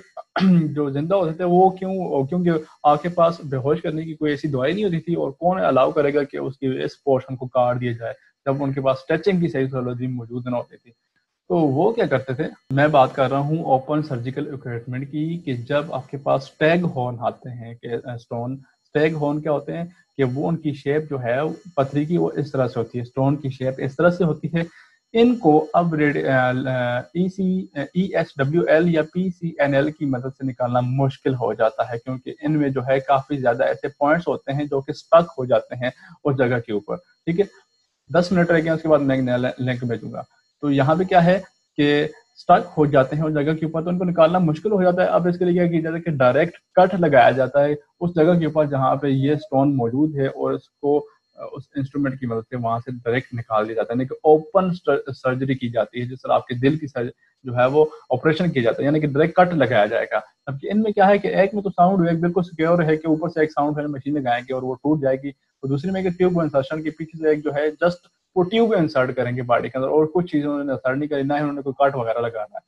जो जिंदा होते थे वो क्योंकि आपके पास बेहोश करने की कोई ऐसी दवाई नहीं होती थी, और कौन अलाउ करेगा कि उसकी इस पोर्शन को काट दिया जाए जब उनके पास स्ट्रेचिंग की सही टेक्नोलॉजी मौजूद न होती थी। तो वो क्या करते थे, मैं बात कर रहा हूँ ओपन सर्जिकल इक्विपमेंट की, कि जब आपके पास स्टैग हॉर्न आते हैं कि स्टोन, स्टैग हॉर्न क्या होते हैं कि वो उनकी शेप जो है पथरी की वो इस तरह से होती है, स्टोन की शेप इस तरह से होती है। इनको अब ESWL या PCNL की मदद से निकालना मुश्किल हो जाता है, क्योंकि इनमें जो है काफी ज्यादा ऐसे पॉइंट्स होते हैं जो कि स्टक हो जाते हैं उस जगह के ऊपर। ठीक है, 10 मिनट रह गए, उसके बाद मैं लिंक भेजूंगा। तो यहाँ पे क्या है कि स्टक हो जाते हैं उस जगह के ऊपर, तो उनको निकालना मुश्किल हो जाता है। अब इसके लिए क्या किया जाता है कि डायरेक्ट कट लगाया जाता है उस जगह के ऊपर जहाँ पे ये स्टोन मौजूद है, और उसको उस इंस्ट्रूमेंट की मदद से वहां से डायरेक्ट निकाल दिया जाता है, यानी कि ओपन सर्जरी की जाती है, जिस तरह आपके दिल की जो है वो ऑपरेशन किया जाता है, यानी कि डायरेक्ट कट लगाया जाएगा। जबकि इनमें क्या है कि एक में तो साउंड एक बिल्कुल सिक्योर है कि ऊपर से एक साउंड है मशीन लगाएंगे और वो टूट जाएगी, और दूसरी में ट्यूब इंसर्शन के पीछे से एक जो है जस्ट वो ट्यूब इंसर्ट करेंगे बॉडी के अंदर, और कुछ चीजें उन्होंने इंसर्ट नहीं करी, ना ही उन्होंने कोई कट वगैरह लगाना है।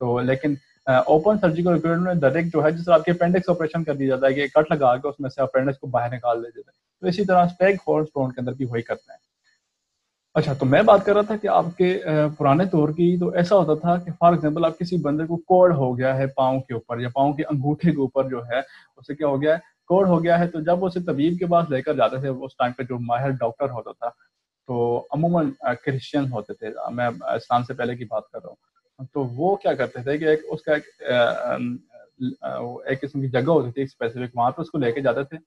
तो लेकिन ओपन सर्जिकल इक्विपमेंट में डायरेक्ट जो है जिस तरह आपके अपेंडिक्स ऑपरेशन कर दिया जाता है कि कट लगा के उसमें से अपेंडिक्स को बाहर निकाल दिया जाता है, तो इसी तरह स्टेग हॉर्न स्टोन के अंदर भी वही करते हैं। अच्छा, तो मैं बात कर रहा था कि आपके पुराने तौर की तो ऐसा होता था कि फॉर एग्जांपल आप किसी बंदे को कोड़ हो गया है पाँव के ऊपर या पाँव के अंगूठे के ऊपर जो है, उसे क्या हो गया है, कोड़ हो गया है, तो जब उसे तबीब के पास लेकर जाते थे उस टाइम पे जो माहिर डॉक्टर होता था, तो अमूमन क्रिश्चियन होते थे, मैं इस्लाम से पहले की बात कर रहा हूँ। तो वो क्या करते थे कि एक उसका एक किस्म की जगह होती थी स्पेसिफिक, वहां पे उसको लेके जाते थे।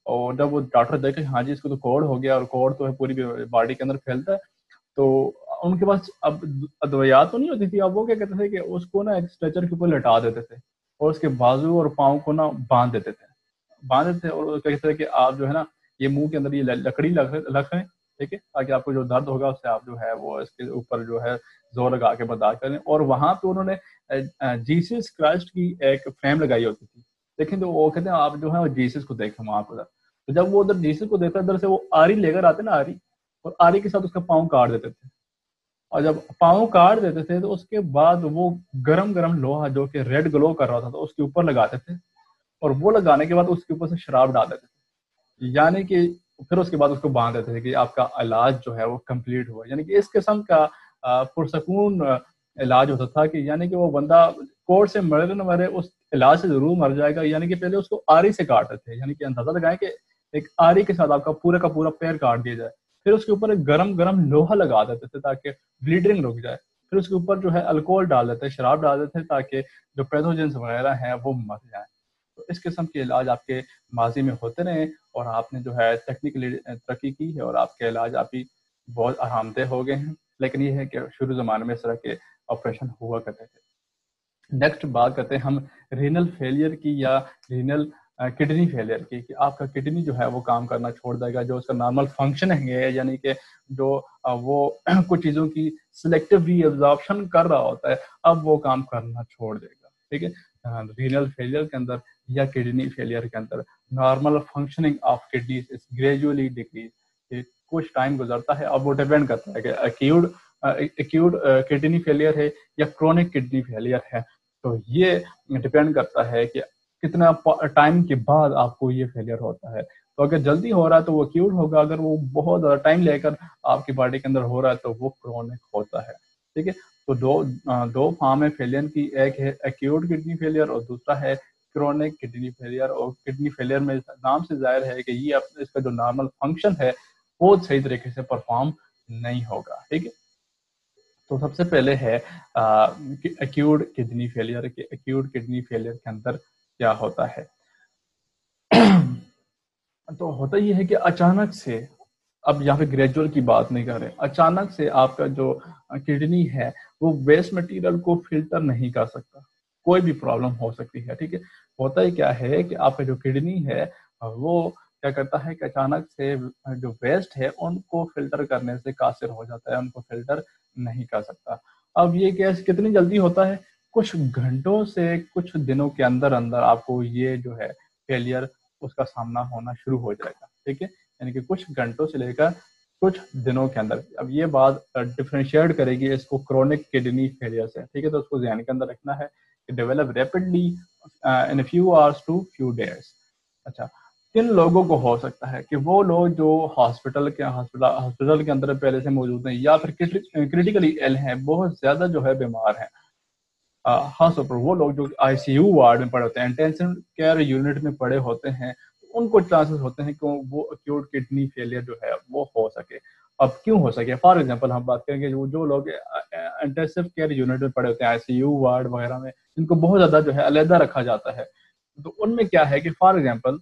और जब वो डॉक्टर देखे हाँ जी इसको तो कोड़ हो गया, और कोड़ तो है पूरी बॉडी के अंदर फैलता है, तो उनके पास अब अद्वियात तो नहीं होती थी, अब वो क्या कहते थे कि उसको ना एक स्ट्रेचर के ऊपर लटा देते थे, और उसके बाजू और पाँव को ना बांध देते थे, और वो कहते थे कि आप जो है ना ये मुंह के अंदर ये लकड़ी रखें, ठीक है, ताकि आपको जो दर्द होगा उससे आप जो है वो इसके ऊपर जो है जोर लगा के बर्दाश्त करें। और वहां पे उन्होंने जीसस क्राइस्ट की एक फ्रेम लगाई होती थी, लेकिन तो वो कहते हैं आप जो है वो जीसस को देखें वहां पर। तो जब वो उधर जीसस को देखता इधर से वो आरी लेकर आते ना, आरी, और आरी के साथ उसका पाँव काट देते थे। और जब पाँव काट देते थे तो उसके बाद वो गरम गरम लोहा जो कि रेड ग्लो कर रहा था तो उसके ऊपर लगाते थे, और वो लगाने के बाद उसके ऊपर से शराब डाल देते थे, यानी कि फिर उसके बाद उसको बांध देते थे कि आपका इलाज जो है वो कंप्लीट हुआ। यानी कि इस किस्म का पुरसकून इलाज होता था, कि यानी कि वो बंदा कोर्ट से मरे न मरे उस इलाज से जरूर मर जाएगा। यानी कि पहले उसको आरी से काटते थे, यानी कि अंदाजा लगाएं कि एक आरी के साथ आपका पूरा का पूरा पैर काट दिया जाए, फिर उसके ऊपर एक गरम गरम लोहा लगा देते थे ताकि ब्लीडिंग रुक जाए, फिर उसके ऊपर जो है अल्कोहल डाल देते, शराब डाल देते ताकि जो पैथोजेंस वगैरह हैं वो मर जाए। तो इस किस्म के इलाज आपके माजी में होते रहे, और आपने जो है टेक्निकली तरक्की की है, और आपके इलाज आप ही बहुत आरामदेह हो गए हैं। लेकिन ये है कि शुरू ज़माने में इस तरह के ऑपरेशन हुआ करते थे। नेक्स्ट बात करते हैं हम रीनल फेलियर की, या रीनल किडनी फेलियर की, कि आपका किडनी जो है वो काम करना छोड़ देगा, जो उसका नॉर्मल फंक्शन है, यानी कि जो वो कुछ चीज़ों की सिलेक्टिव रीअब्जॉर्प्शन कर रहा होता है, अब वो काम करना छोड़ देगा। ठीक है, रीनल फेलियर के अंदर या किडनी फेलियर के अंदर normal functioning of kidney is gradually decrease, कुछ टाइम गुजरता है। अब वो डिपेंड करता है कि एक्यूट किडनी फेलियर है या क्रोनिक किडनी फेलियर है, तो ये डिपेंड करता है कि कितना टाइम के बाद आपको ये फेलियर होता है। तो अगर जल्दी हो रहा है तो वो एक्यूट होगा, अगर वो बहुत ज़्यादा टाइम लेकर आपकी बॉडी के अंदर हो रहा है तो वो क्रोनिक होता है। ठीक है, तो दो फॉर्म है फेलियर की, एक है एक्यूट किडनी फेलियर और दूसरा है क्रोनिक किडनी फेलियर। और किडनी फेलियर में नाम से जाहिर है कि ये इसका जो नॉर्मल फंक्शन है वो सही तरीके से परफॉर्म नहीं होगा। ठीक है, तो सबसे पहले है एक्यूट किडनी फेलियर। के एक्यूट किडनी फेलियर के अंदर क्या होता है? तो होता ये है कि अचानक से, अब यहाँ पे ग्रेजुअल की बात नहीं कर रहे, अचानक से आपका जो किडनी है वो वेस्ट मटेरियल को फिल्टर नहीं कर सकता। कोई भी प्रॉब्लम हो सकती है, ठीक है। होता ही क्या है कि आपका जो किडनी है वो क्या करता है कि अचानक से जो वेस्ट है उनको फिल्टर करने से कासिर हो जाता है, उनको फिल्टर नहीं कर सकता। अब ये केस कितनी जल्दी होता है? कुछ घंटों से कुछ दिनों के अंदर अंदर आपको ये जो है फेलियर उसका सामना होना शुरू हो जाएगा, ठीक है। यानी कि कुछ घंटों से लेकर कुछ दिनों के अंदर। अब ये बात डिफरेंशिएट करेगी इसको क्रोनिक किडनी फेलियर से, ठीक है। तो उसको ध्यान के अंदर रखना है कि develop rapidly in few hours to few days. अच्छा, किन लोगों को हो सकता है? कि वो लोग जो हॉस्पिटल के अंदर पहले से मौजूद हैं, या फिर क्रिटिकली इल हैं, बहुत ज्यादा जो है बीमार हैं। खासतौर पर वो लोग जो आईसीयू वार्ड में पड़े होते हैं, इंटेंसिव केयर यूनिट में पड़े होते हैं, उनको चांसेस होते हैं कि वो एक्यूट किडनी फेलियर जो है वो हो सके। अब क्यों हो सके? फॉर एग्जांपल हम बात करेंगे जो लोग इंटेंसिव केयर यूनिट में पड़े होते हैं, आईसीयू वार्ड वगैरह में, जिनको बहुत ज्यादा जो है अलहदा रखा जाता है, तो उनमें क्या है कि फॉर एग्जाम्पल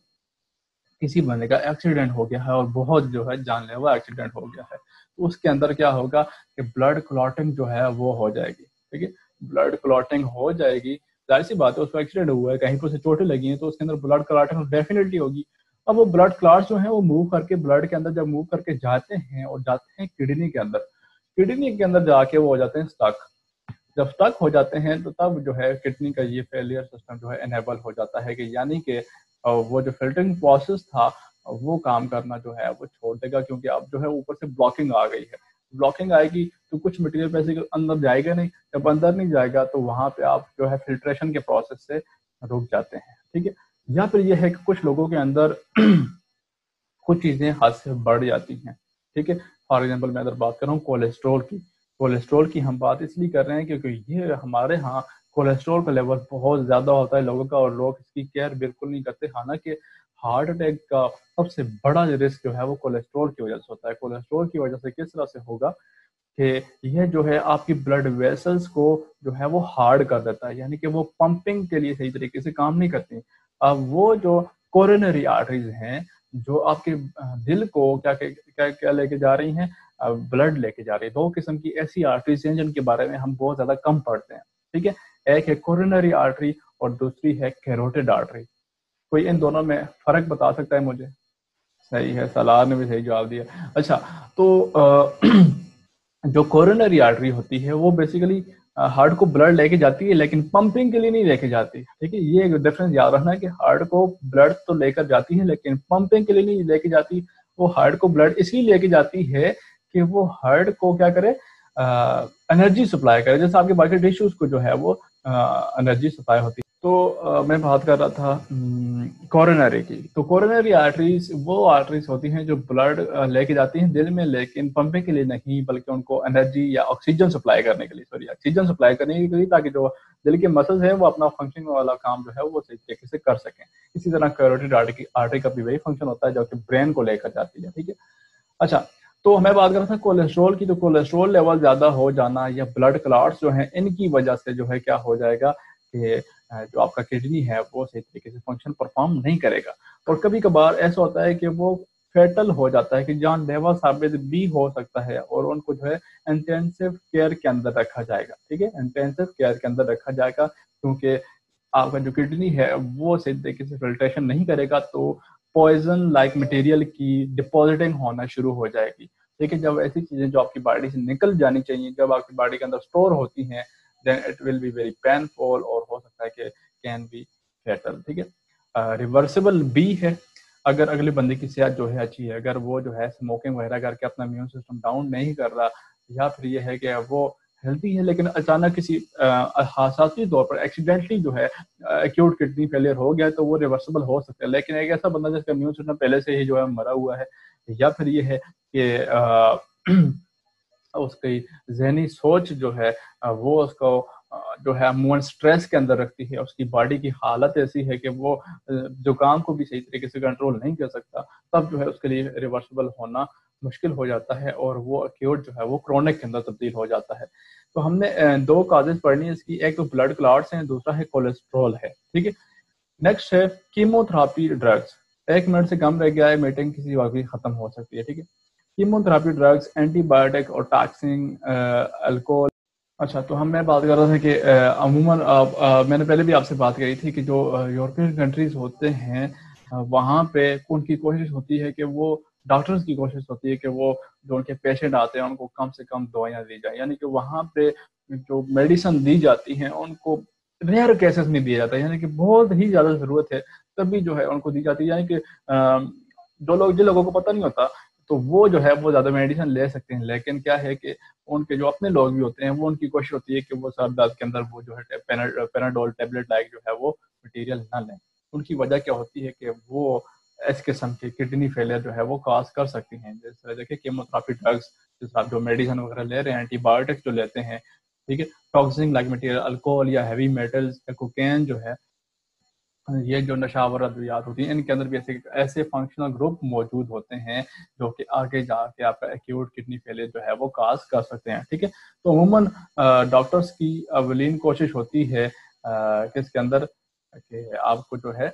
किसी बंदे का एक्सीडेंट हो गया है और बहुत जो है जानलेवा एक्सीडेंट हो गया है, तो उसके अंदर क्या होगा कि ब्लड क्लॉटिंग जो है वो हो जाएगी, ठीक है। ब्लड क्लॉटिंग हो जाएगी, जाहिर सी बात है, उसको एक्सीडेंट हुआ है, कहीं पर उसे चोटें लगी हैं, तो उसके अंदर ब्लड क्लॉटिंग डेफिनेटली होगी। अब वो ब्लड क्लॉट्स जो है वो मूव करके ब्लड के अंदर जब मूव करके जाते हैं और जाते हैं किडनी के अंदर, किडनी के अंदर जाके वो हो जाते हैं स्टक। जब स्टक हो जाते हैं तो तब जो है किडनी का ये फेलियर सिस्टम जो है एनेबल हो जाता है, कि यानी कि वो जो फिल्टरिंग प्रोसेस था वो काम करना जो है वो छोड़ देगा, क्योंकि अब जो है ऊपर से ब्लॉकिंग आ गई है। ब्लॉकिंग आएगी तो कुछ मटेरियल पैसे अंदर जाएगा नहीं, जब अंदर नहीं जाएगा तो वहां पे आप जो है फिल्ट्रेशन के प्रोसेस से रुक जाते हैं, ठीक है। या फिर ये है कि कुछ लोगों के अंदर कुछ चीजें हाथ से बढ़ जाती हैं, ठीक है। फॉर एग्जाम्पल मैं अगर बात कर रहा हूँ कोलेस्ट्रॉल की, कोलेस्ट्रॉल की हम बात इसलिए कर रहे हैं क्योंकि ये हमारे यहाँ कोलेस्ट्रॉल का लेवल बहुत ज्यादा होता है लोगों का, और लोग इसकी केयर बिल्कुल नहीं करते। हालांकि हार्ट अटैक का सबसे बड़ा रिस्क जो है वो कोलेस्ट्रॉल की वजह से होता है। कोलेस्ट्रॉल की वजह से किस तरह से होगा कि यह जो है आपकी ब्लड वेसल्स को जो है वो हार्ड कर देता है, यानी कि वो पंपिंग के लिए सही तरीके से काम नहीं करती। अब वो जो कोरोनरी आर्टरीज हैं जो आपके दिल को क्या क्या क्या लेके जा रही हैं, ब्लड लेके जा रही है। दो किस्म की ऐसी आर्टरीज हैं जिनके बारे में हम बहुत ज्यादा कम पढ़ते हैं, ठीक है। एक है कोरोनरी आर्टरी और दूसरी है कैरोटिड आर्टरी। कोई इन दोनों में फर्क बता सकता है मुझे? सही है, सलार ने भी सही जवाब दिया। अच्छा, तो जो कोरोनरी आर्टरी होती है वो बेसिकली हार्ट को ब्लड लेके जाती है, लेकिन पंपिंग के लिए नहीं लेके जाती, ठीक है। ये डिफरेंस याद रखना है कि हार्ट को ब्लड तो लेकर जाती है लेकिन पंपिंग के लिए नहीं लेके जाती। वो हार्ट को ब्लड इसलिए लेके जाती है कि वो हार्ट को क्या करे, एनर्जी सप्लाई करे, जैसे आपके बाकी टिश्यूज को जो है वो एनर्जी सप्लाई होती है। तो मैं बात कर रहा था कोरोनरी की। तो कोरोनरी आर्टरीज वो आर्टरीज होती हैं जो ब्लड लेके जाती हैं दिल में, लेकिन पंपिंग के लिए नहीं, बल्कि उनको एनर्जी या ऑक्सीजन सप्लाई करने के लिए, ऑक्सीजन सप्लाई करने के लिए, ताकि जो दिल के मसल्स हैं वो अपना फंक्शन वाला काम जो है वो सही तरीके से कर सकें। इसी तरह कैरोटिड आर्टरी का भी वही फंक्शन होता है जो कि ब्रेन को लेकर जाती है, ठीक है। अच्छा, तो मैं बात कर रहा था कोलेस्ट्रॉल की। तो कोलेस्ट्रॉल लेवल ज्यादा हो जाना या ब्लड क्लॉट्स जो है इनकी वजह से जो है क्या हो जाएगा कि जो आपका किडनी है वो सही तरीके से फंक्शन परफॉर्म नहीं करेगा। और कभी कभार ऐसा होता है कि वो फेटल हो जाता है, कि जानलेवा साबित भी हो सकता है, और उनको जो है इंटेंसिव केयर के अंदर रखा जाएगा, ठीक है। इंटेंसिव केयर के अंदर रखा जाएगा क्योंकि आपका जो किडनी है वो सही तरीके से फिल्ट्रेशन नहीं करेगा, तो पॉइजन लाइक मटेरियल की डिपॉजिटिंग होना शुरू हो जाएगी। ठीक है, जब ऐसी चीजें जो आपकी बॉडी से निकल जानी चाहिए, जब आपकी बॉडी के अंदर स्टोर होती हैं, then it will be very painful, और हो सकता है कि कैन बी फेटल। ठीक है, रिवर्सिबल भी है अगर अगले बंदे की सेहत जो है अच्छी है, अगर वो जो है स्मोकिंग वगैरह करके अपना इम्यून सिस्टम डाउन नहीं कर रहा, या फिर ये है कि वो हेल्थी है लेकिन अचानक किसी हादसाती तौर पर एक्सीडेंटली जो है एक्यूट किडनी फेलियर हो गया, तो वो रिवर्सिबल हो सकता है। लेकिन एक ऐसा बंदा जिसका इम्यून सिस्टम पहले से ही जो है मरा हुआ है, या फिर ये है कि उसकी जहनी सोच जो है वो उसको जो है अमूमन स्ट्रेस के अंदर रखती है, उसकी बॉडी की हालत ऐसी है कि वो जुकाम को भी सही तरीके से कंट्रोल नहीं कर सकता, तब जो है उसके लिए रिवर्सिबल होना मुश्किल हो जाता है और वो एक्यूट जो है वो क्रोनिक के अंदर तब्दील हो जाता है। तो हमने दो काजेज पढ़नी है इसकी, एक तो ब्लड क्लॉट्स हैं, दूसरा है कोलेस्ट्रॉल है, ठीक है। नेक्स्ट है कीमोथेरापी ड्रग्स। 1 मिनट से कम रह गया है, मीटिंग किसी वक्त भी खत्म हो सकती है, ठीक है। कीमोथेरापी ड्रग्स, एंटीबायोटिक और टॉक्सिन, अल्कोहल। अच्छा, तो मैं बात कर रहा था कि अमूमन मैंने पहले भी आपसे बात करी थी कि जो यूरोपियन कंट्रीज होते हैं वहाँ पे उनकी कोशिश होती है कि वो, डॉक्टर्स की कोशिश होती है कि वो जो उनके पेशेंट आते हैं उनको कम से कम दवाइयाँ दी जाए, यानी कि वहाँ पे जो मेडिसिन दी जाती हैं उनको रेयर केसेस में दिया जाता है, यानी कि बहुत ही ज़्यादा ज़रूरत है तभी जो है उनको दी जाती है। यानी कि जिन लोगों को पता नहीं होता तो वो जो है वो ज़्यादा मेडिसिन ले सकते हैं, लेकिन क्या है कि उनके जो अपने लोग भी होते हैं वो, उनकी कोशिश होती है कि वो सर दर्द के अंदर वो जो है पेनाडोल टेबलेट लाइक जो है वो मटेरियल ना लें। उनकी वजह क्या होती है कि वो इस किस्म के किडनी फेलियर जो है वो काज कर सकती हैं। जैसे देखिए कीमोथेरेपी ड्रग्स, जैसे आप जो मेडिसिन वगैरह ले रहे हैं, एंटीबायोटिक्स जो लेते हैं, ठीक है, टॉक्सिक लाइक मटेरियल, अल्कोहल या हैवी मेटल्स या कोकेन जो है, ये जो नशावर अद्वियात होती हैं इनके अंदर भी ऐसे ऐसे फंक्शनल ग्रुप मौजूद होते हैं जो कि आगे जाके आपका एक्यूट किडनी फेलियर जो है वो काज कर सकते हैं, ठीक है। तो अमूमन डॉक्टर्स की अवलीन कोशिश होती है कि इसके अंदर कि आपको जो है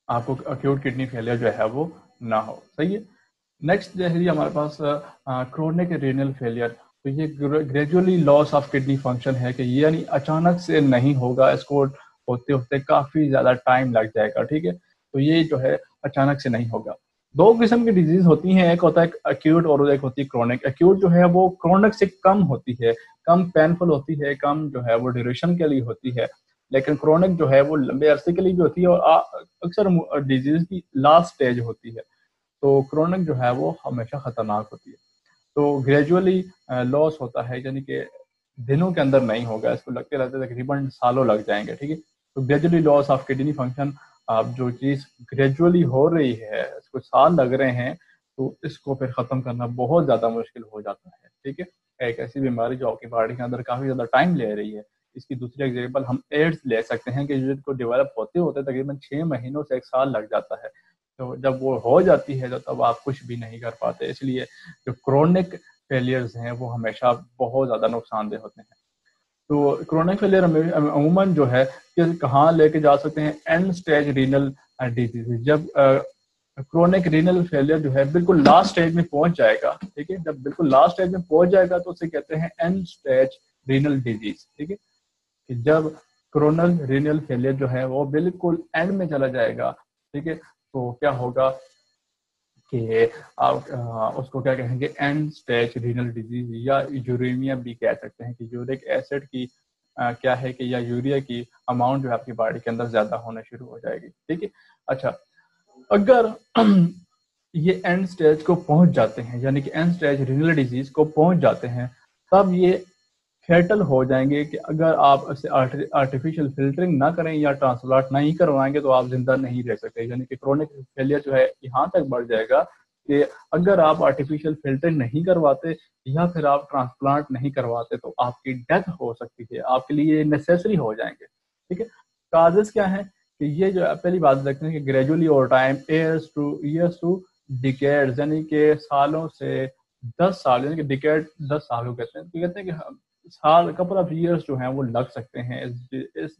आपको एक्यूट किडनी फेलियर जो है वो ना हो, सही है। नेक्स्ट जो है जी हमारे पास क्रोनिक रीनल फेलियर। तो ये gradually loss of kidney function है कि ये यानी अचानक से नहीं होगा, इसको होते होते काफ़ी ज़्यादा टाइम लग जाएगा, ठीक है। तो ये जो है अचानक से नहीं होगा। दो किस्म की डिजीज होती हैं, एक होता है एक्यूट और एक होती है क्रोनिक। एक्यूट जो है वो क्रोनिक से कम होती है, कम पेनफुल होती है, कम जो है वो ड्यूरेशन के लिए होती है, लेकिन क्रोनिक जो है वो लंबे अरसे के लिए भी होती है और अक्सर डिजीज की लास्ट स्टेज होती है। तो क्रोनिक जो है वो हमेशा खतरनाक होती है। तो ग्रेजुअली लॉस होता है, यानी कि दिनों के अंदर नहीं होगा, इसको लगते रहते तकरीबन सालों लग जाएंगे, ठीक है। तो gradually loss of kidney function, आप जो चीज़ ग्रेजुअली हो रही है इसको साल लग रहे हैं, तो इसको फिर ख़त्म करना बहुत ज़्यादा मुश्किल हो जाता है, ठीक है। एक ऐसी बीमारी जो आपकी बॉडी के अंदर काफ़ी ज़्यादा टाइम ले रही है। इसकी दूसरी एग्जाम्पल हम एड्स ले सकते हैं कि जिसको डेवलप होते होते तकरीबन 6 महीनों से 1 साल लग जाता है। तो जब वो हो जाती है तो तब आप कुछ भी नहीं कर पाते। इसलिए जो क्रोनिक फेलियर्स हैं वो हमेशा बहुत ज़्यादा नुकसानदेह होते हैं। तो क्रोनिक फेलियर अमूमन जो है कि कहाँ लेके जा सकते हैं, एंड स्टेज रीनल डिजीज। जब क्रोनिक रीनल फेलियर जो है बिल्कुल लास्ट स्टेज में पहुंच जाएगा, ठीक है, जब बिल्कुल लास्ट स्टेज में पहुंच जाएगा तो उसे कहते हैं एंड स्टेज रीनल डिजीज, ठीक है। कि जब क्रोनल रीनल फेलियर जो है वो बिल्कुल एंड में चला जाएगा, ठीक है, तो क्या होगा कि आप उसको क्या कहेंगे, एंड स्टेज रीनल डिजीज या यूरेमिया भी कह सकते हैं कि यूरिक एसिड की क्या है कि या यूरिया की अमाउंट जो है आपकी बॉडी के अंदर ज्यादा होना शुरू हो जाएगी, ठीक है। अच्छा, अगर ये एंड स्टेज को पहुंच जाते हैं, यानी कि एंड स्टेज रीनल डिजीज को पहुंच जाते हैं, तब ये फेटल हो जाएंगे कि अगर आप इसे आर्टिफिशियल फिल्टरिंग ना करें या ट्रांसप्लांट नहीं करवाएंगे तो आप जिंदा नहीं रह सकते। यानी कि क्रोनिक फेलियर जो है यहाँ तक बढ़ जाएगा कि अगर आप आर्टिफिशियल फिल्टरिंग नहीं करवाते या फिर आप ट्रांसप्लांट नहीं करवाते तो आपकी डेथ हो सकती है, आपके लिए नेसेसरी हो जाएंगे, ठीक है। काजेस क्या है कि ये जो पहली बात देखते हैं कि gradually over time, years to decades, यानी कि सालों से 10 साल, यानी कि डिकेड 10 साल को कहते हैं। तो कहते हैं कि साल, कपल ऑफ ईयर्स जो हैं वो लग सकते हैं इस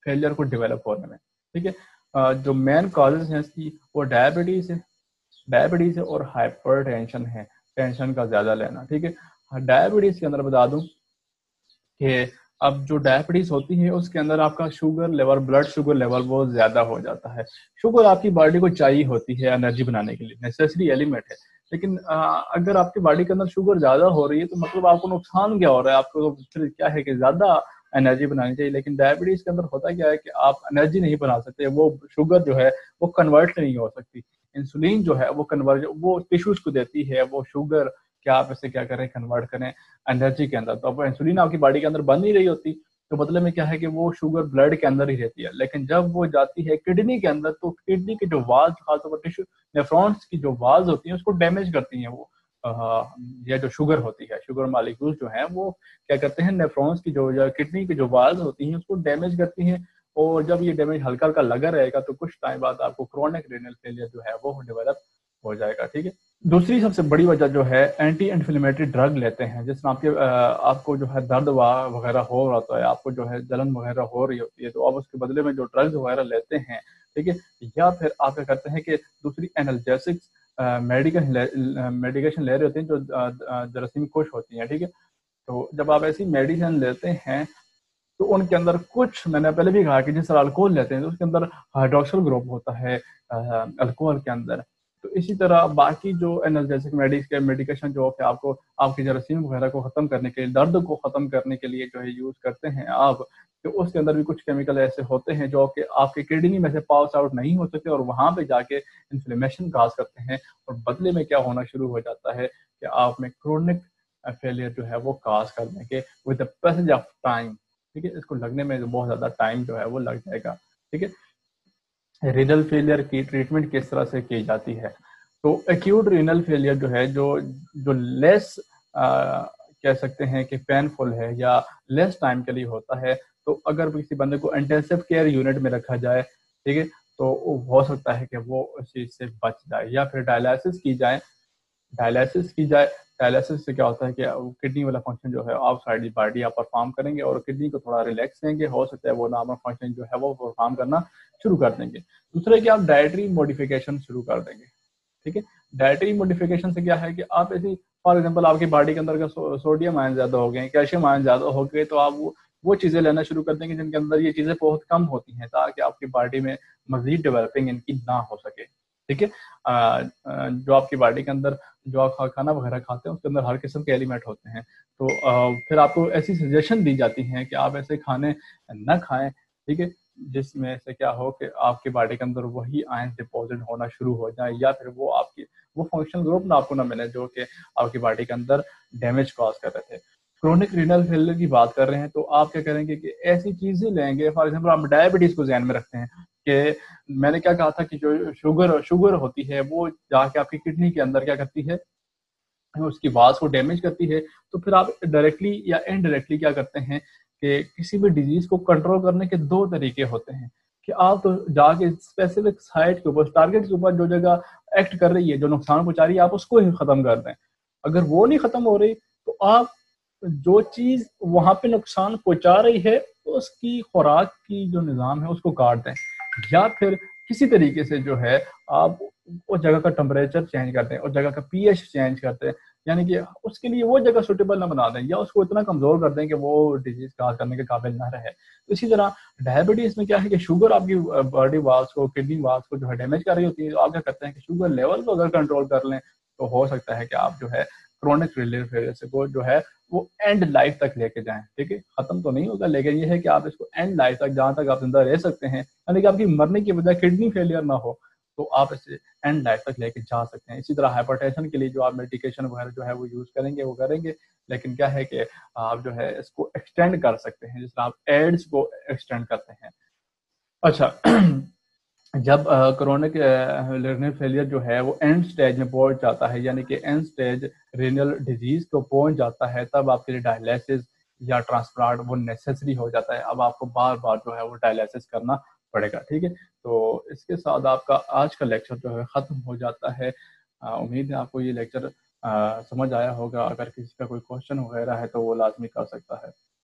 फेलियर को डेवलप होने में, ठीक है। जो मेन कॉजेज हैं इसकी वो डायबिटीज है और हाइपर टेंशन है, टेंशन का ज्यादा लेना, ठीक है। डायबिटीज के अंदर बता दूं कि अब जो डायबिटीज होती है उसके अंदर आपका sugar level, blood sugar level बहुत ज्यादा हो जाता है। शुगर आपकी बॉडी को चाहिए होती है एनर्जी बनाने के लिए, नेसेसरी एलिमेंट है, लेकिन अगर आपकी बॉडी के अंदर शुगर ज्यादा हो रही है तो मतलब आपको नुकसान क्या हो रहा है, आपको तो फिर क्या है कि ज्यादा एनर्जी बनानी चाहिए। लेकिन डायबिटीज के अंदर होता क्या है कि आप एनर्जी नहीं बना सकते, वो शुगर जो है वो कन्वर्ट नहीं हो सकती। इंसुलिन जो है वो कन्वर्ट, वो टिश्यूज को देती है वो शुगर, क्या आप इसे क्या करें, कन्वर्ट करें एनर्जी के अंदर। तो अब इंसुलिन आपकी बॉडी के अंदर बन नहीं रही होती, तो मतलब में क्या है कि वो शुगर ब्लड के अंदर ही रहती है। लेकिन जब वो जाती है किडनी के अंदर तो किडनी के जो वाल्व, खासतौर पर टिश्यू नेफ्रॉन्स की जो वाल्व होती हैं उसको डैमेज करती हैं वो। यह जो शुगर होती है, शुगर मालिक्यूल्स जो हैं वो क्या करते हैं, नेफ्रॉन्स की जो किडनी की जो वाल्व होती हैं उसको डैमेज करती हैं। और जब ये डैमेज हल्का हल्का लगा रहेगा तो कुछ टाइम बाद आपको क्रोनिक रेनल फेलियर जो है वो डेवलप हो जाएगा। ठीक है, दूसरी सबसे बड़ी वजह जो है एंटी इन्फ्लेमेटरी ड्रग लेते हैं, जिसमें आपको जो है दर्द वगैरह हो रहा होता है, आपको जो है जलन वगैरह हो रही होती है, तो आप उसके बदले में जो ड्रग्स वगैरह लेते हैं, ठीक है, या फिर आप क्या करते हैं कि दूसरी एनाल्जेसिक्स मेडिकेशन ले रहे होते हैं जो जरासीम खुश होती हैं। ठीक है, तो जब आप ऐसी मेडिसिन लेते हैं तो उनके अंदर कुछ, मैंने पहले भी कहा कि जिस तरह अल्कोहल लेते हैं तो उसके अंदर हाइड्रोक्सिल ग्रुप होता है अल्कोहल के अंदर। तो इसी तरह बाकी जो एनाल्जेसिक मेडिकेशन जो कि आपको आपकी जरासीम वगैरह को खत्म करने के लिए, दर्द को खत्म करने के लिए जो है यूज करते हैं आप, तो उसके अंदर भी कुछ केमिकल ऐसे होते हैं जो कि आपके किडनी में से पास आउट नहीं हो सकते और वहां पे जाके इन्फ्लेमेशन काज करते हैं, और बदले में क्या होना शुरू हो जाता है कि आप में क्रोनिक फेलियर जो है वो काज कर देंगे with the passage of time. ठीक है, इसको लगने में बहुत ज्यादा टाइम जो है वो लग जाएगा। ठीक है, रीनल फेलियर की ट्रीटमेंट किस तरह से की जाती है? तो एक्यूट रीनल फेलियर जो है, जो जो लेस कह सकते हैं कि पेनफुल है या लेस टाइम के लिए होता है, तो अगर किसी बंदे को इंटेंसिव केयर यूनिट में रखा जाए, ठीक है, तो हो सकता है कि वो उस चीज से बच जाए, या फिर डायलिसिस की जाए। डायलिसिस से क्या होता है कि किडनी वाला फंक्शन जो है आउटसाइड दी बॉडी आप परफॉर्म करेंगे और किडनी को थोड़ा रिलैक्स देंगे, हो सकता है वो नॉर्मल फंक्शन जो है वो परफॉर्म करना शुरू कर देंगे। दूसरा है कि आप डाइटरी मॉडिफिकेशन शुरू कर देंगे। ठीक है, डाइटरी मॉडिफिकेशन से क्या है कि आप ऐसी, फॉर एग्जांपल आपकी बॉडी के अंदर का सोडियम आयन ज्यादा हो गए, कैल्शियम आयन ज्यादा हो गए, तो आप वो चीजें लेना शुरू कर देंगे जिनके अंदर ये चीजें बहुत कम होती हैं, ताकि आपकी बॉडी में मजीद डेवलपिंग इनकी ना हो सके। ठीक है, जो आपकी बॉडी के अंदर जो आप खाना वगैरह खाते हैं उसके अंदर हर किस्म के एलिमेंट होते हैं, तो फिर आपको ऐसी सजेशन दी जाती हैं कि आप ऐसे खाने न खाएं। ठीक है, जिसमें से क्या हो कि आपकी बॉडी के अंदर वही आयन डिपॉजिट होना शुरू हो जाए, या फिर वो फंक्शनल ग्रुप ना आपको ना मिले जो कि आपकी बॉडी के अंदर डैमेज कॉज कर रहे थे। क्रोनिक रीनल फेलियर की बात कर रहे हैं तो आप क्या करेंगे कि ऐसी चीजें लेंगे, फॉर एग्जाम्पल आप डायबिटीज को ध्यान में रखते हैं कि मैंने क्या कहा था कि जो शुगर होती है वो जाके आपकी किडनी के अंदर क्या करती है, उसकी वाल्स को डैमेज करती है। तो फिर आप डायरेक्टली या इनडायरेक्टली क्या करते हैं कि किसी भी डिजीज को कंट्रोल करने के दो तरीके होते हैं, कि आप तो जाके स्पेसिफिक साइट के ऊपर, टारगेट के ऊपर जो जगह एक्ट कर रही है, जो नुकसान पहुंचा रही है, आप उसको ही खत्म कर दें। अगर वो नहीं खत्म हो रही तो आप जो चीज वहां पे नुकसान पहुंचा रही है तो उसकी खुराक की जो निज़ाम है उसको काट दें, या फिर किसी तरीके से जो है आप उस जगह का टेम्परेचर चेंज करते हैं, उस जगह का पीएच चेंज करते हैं, यानी कि उसके लिए वो जगह सुटेबल ना बना दें, या उसको इतना कमजोर कर दें कि वो डिजीज काज करने के काबिल ना रहे। तो इसी तरह डायबिटीज में क्या है कि शुगर आपकी बॉडी वाल्स को, किडनी वाल्स को जो है डैमेज कर रही होती है, तो आप क्या करते हैं कि शुगर लेवल को अगर कंट्रोल कर लें तो हो सकता है कि आप जो है क्रोनिक रिलेटेड से को जो है वो एंड लाइफ तक लेके जाएं। ठीक है, खत्म तो नहीं होगा, लेकिन ये है कि आप इसको एंड लाइफ तक, जहां तक आप जिंदा रह सकते हैं, यानी कि आपकी मरने की वजह किडनी फेलियर ना हो, तो आप इसे एंड लाइफ तक लेके जा सकते हैं। इसी तरह हाइपरटेंशन के लिए जो आप मेडिकेशन वगैरह जो है वो यूज करेंगे वो करेंगे, लेकिन क्या है कि आप जो है इसको एक्सटेंड कर सकते हैं, जिस तरह आप एड्स को एक्सटेंड करते हैं। अच्छा, जब क्रोनिक रीनल फेलियर जो है वो एंड स्टेज में पहुंच जाता है, यानी कि एंड स्टेज रीनल डिजीज को पहुंच जाता है, तब आपके लिए डायलिसिस या ट्रांसप्लांट वो नेसेसरी हो जाता है। अब आपको बार बार जो है वो डायलिसिस करना पड़ेगा। ठीक है, तो इसके साथ आपका आज का लेक्चर जो है ख़त्म हो जाता है। उम्मीद है आपको ये लेक्चर समझ आया होगा। अगर किसी का कोई क्वेश्चन वगैरह है तो वो लाजमी कर सकता है।